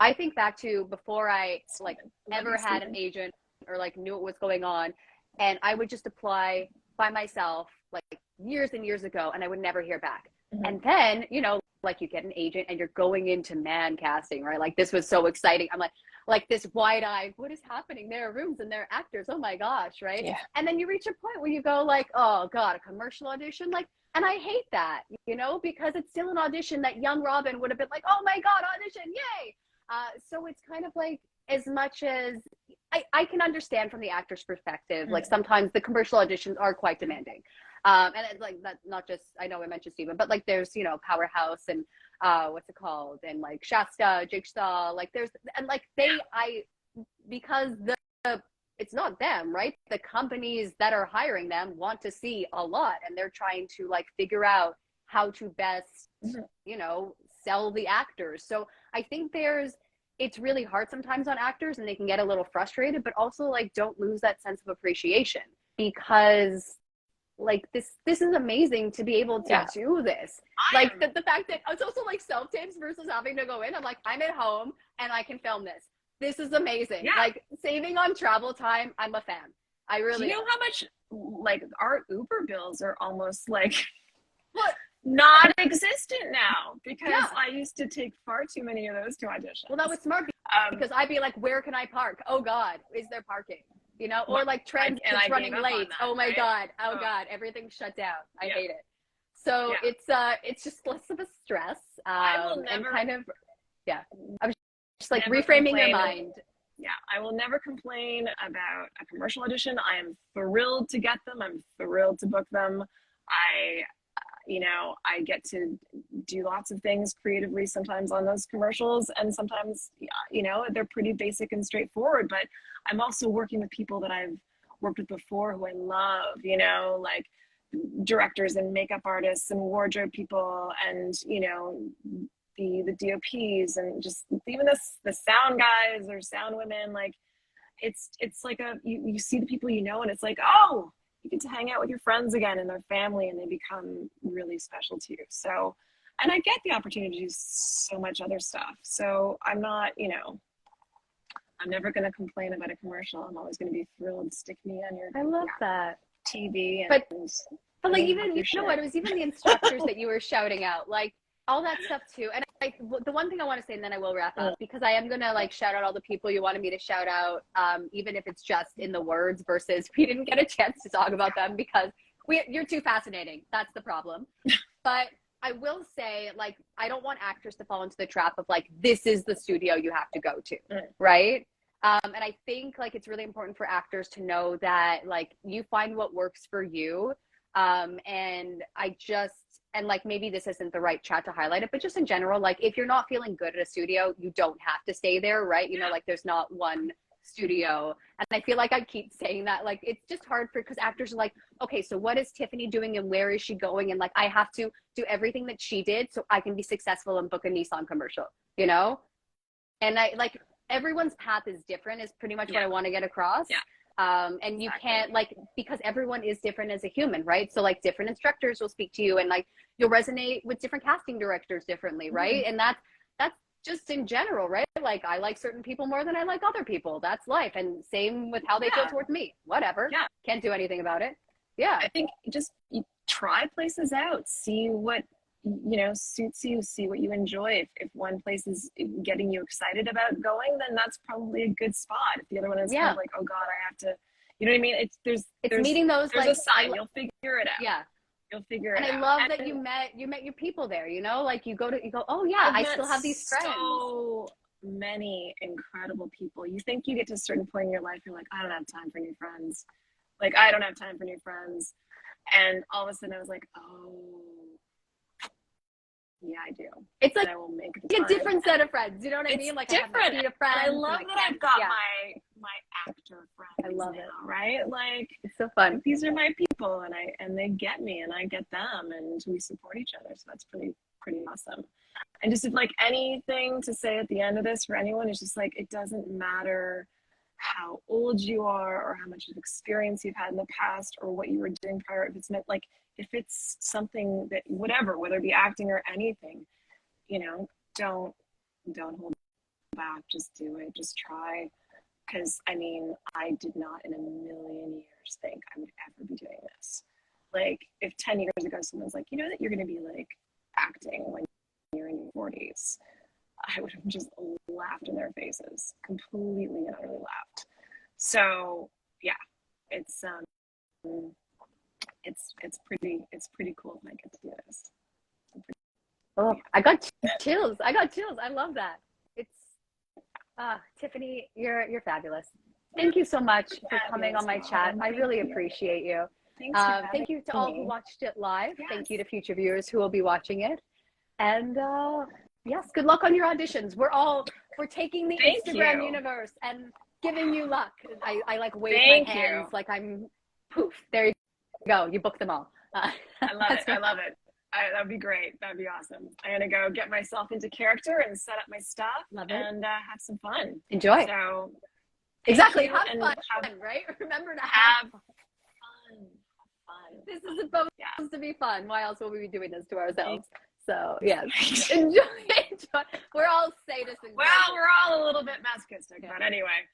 I think back to before I like ever had an agent or like knew what was going on, and I would just apply by myself like years and years ago, and I would never hear back. Mm-hmm. And then, you know, like you get an agent and you're going into man casting, right? Like this was so exciting. I'm like this wide-eyed, what is happening? There are rooms and there are actors. Oh my gosh, right? Yeah. And then you reach a point where you go like, oh God, a commercial audition, like, and I hate that, you know, because it's still an audition that young Robyn would have been like, oh my God, audition, yay. So it's kind of like, as much as I can understand from the actor's perspective, like sometimes the commercial auditions are quite demanding. And it's like that, not just, I know I mentioned Stephen, but like there's, you know, Powerhouse and what's it called? And like Shasta, Jigsaw, like there's, and like because it's not them, right? The companies that are hiring them want to see a lot, and they're trying to like figure out how to best, you know, sell the actors. So I think it's really hard sometimes on actors, and they can get a little frustrated, but also like don't lose that sense of appreciation, because like this is amazing to be able to do this. Like the fact that it's also like self-tapes versus having to go in. I'm like, I'm at home and I can film this. This is amazing. Yeah. Like saving on travel time. I'm a fan. I really. Do you know how much like our Uber bills are almost like what? Non-existent now, because I used to take far too many of those to auditions. Well, that was smart because I'd be like, where can I park? Oh God, is there parking? You know, or like transit running late. That, oh my God. Oh God, everything's shut down. I hate it. So it's just less of a stress. I will never, and kind of, I'm just like reframing your mind. Yeah, I will never complain about a commercial audition. I am thrilled to get them. I'm thrilled to book them. I get to do lots of things creatively sometimes on those commercials, and sometimes, you know, they're pretty basic and straightforward, but I'm also working with people that I've worked with before who I love, you know, like directors and makeup artists and wardrobe people and, you know, the DOPs and just even the sound guys or sound women. Like it's like you see the people, you know, and it's like, oh, you get to hang out with your friends again and their family, and they become really special to you. So, and I get the opportunity to do so much other stuff. So I'm not, you know, I'm never going to complain about a commercial. I'm always going to be thrilled. Stick me on your that TV. But like, even, you know what, it was even the instructors that you were shouting out. Like, all that stuff too. And the one thing I want to say, and then I will wrap up, because I am going to like shout out all the people you wanted me to shout out, even if it's just in the words versus we didn't get a chance to talk about them because you're too fascinating. That's the problem. But I will say, like, I don't want actors to fall into the trap of like, this is the studio you have to go to, right? And I think like it's really important for actors to know that like you find what works for you. And like maybe this isn't the right chat to highlight it, but just in general, like if you're not feeling good at a studio, you don't have to stay there, right? You know, like there's not one studio. And I feel like I keep saying that, like it's just hard because actors are like, okay, so what is Tiffany doing and where is she going? And like I have to do everything that she did so I can be successful and book a Nissan commercial, you know? And I like everyone's path is different is pretty much what I want to get across. And you can't like, because everyone is different as a human, right? So like different instructors will speak to you and like you'll resonate with different casting directors differently, right? And that's just in general, right? Like I like certain people more than I like other people. That's life. And same with how they feel towards me. Whatever. Can't do anything about it. I think just try places out, see what suits you, see what you enjoy. If one place is getting you excited about going, then that's probably a good spot. If the other one is kind of like, oh God, I have to, you know what I mean? It's meeting those, there's like, a sign, you'll figure it out. You'll figure it out. And I love that you met your people there, you know, like you go, oh yeah, I still have these friends. So many incredible people. You think you get to a certain point in your life, you're like, I don't have time for new friends. Like, I don't have time for new friends. And all of a sudden I was like, oh, yeah, I do. It's like I will make a different set of friends. You know what I mean? Like different. I have my friends. I love that I've got my actor friends. I love now, it. Right? Like it's so fun. These are my people, and they get me, and I get them, and we support each other. So that's pretty awesome. And just like anything to say at the end of this for anyone, it's just like it doesn't matter how old you are or how much experience you've had in the past or what you were doing prior. If it's meant like if it's something that whatever, whether it be acting or anything, don't hold back. Just do it. Just try. Because I mean, I did not in a million years think I would ever be doing this. Like if 10 years ago someone's like, you know that you're going to be like acting when you're in your 40s, I would have just laughed in their faces, completely and utterly laughed. So yeah, it's pretty cool if I get to do this. I got chills. I love that. It's Tiffany, you're fabulous. Thank you so much for coming on my chat. I really appreciate you. Thank you to all who watched it live. Yes. Thank you to future viewers who will be watching it. And yes, good luck on your auditions. We're taking the Instagram universe and giving you luck. I like wave my hands like I'm poof. There you go. You booked them all. I love it. I love it. That'd be great. That'd be awesome. I'm gonna go get myself into character and set up my stuff and have some fun. Enjoy. So exactly, have fun, right? Remember to have fun. This is supposed to be fun. Why else would we be doing this to ourselves? So yes, enjoy. We're all sadists. Well, we're all a little bit masochistic, but anyway.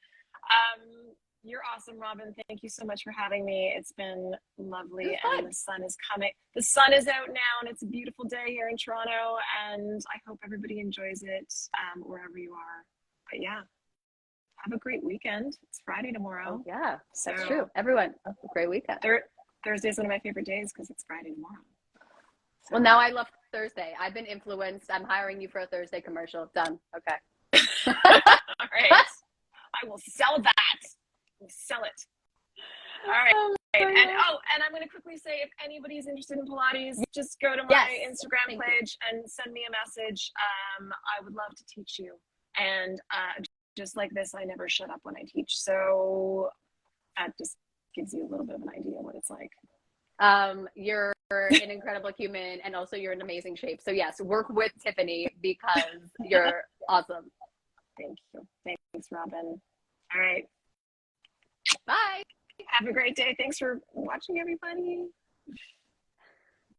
You're awesome, Robyn. Thank you so much for having me. It's been lovely, and the sun is coming. The sun is out now, and it's a beautiful day here in Toronto, and I hope everybody enjoys it wherever you are. But yeah, have a great weekend. It's Friday tomorrow. Oh, yeah, that's true. Everyone, have a great weekend. Thursday's one of my favorite days because it's Friday tomorrow. So. Well, now I love Thursday. I've been influenced. I'm hiring you for a Thursday commercial. Done. Okay. All right. I will sell that. We'll sell it. All right. And I'm going to quickly say, if anybody's interested in Pilates, just go to my Instagram page and send me a message. I would love to teach you. And just like this, I never shut up when I teach. So that just gives you a little bit of an idea what it's like. You're an incredible human, and also you're in amazing shape. So yes, work with Tiffany because you're awesome. Thank you. Thanks, Robyn. All right. Bye. Have a great day. Thanks for watching, everybody.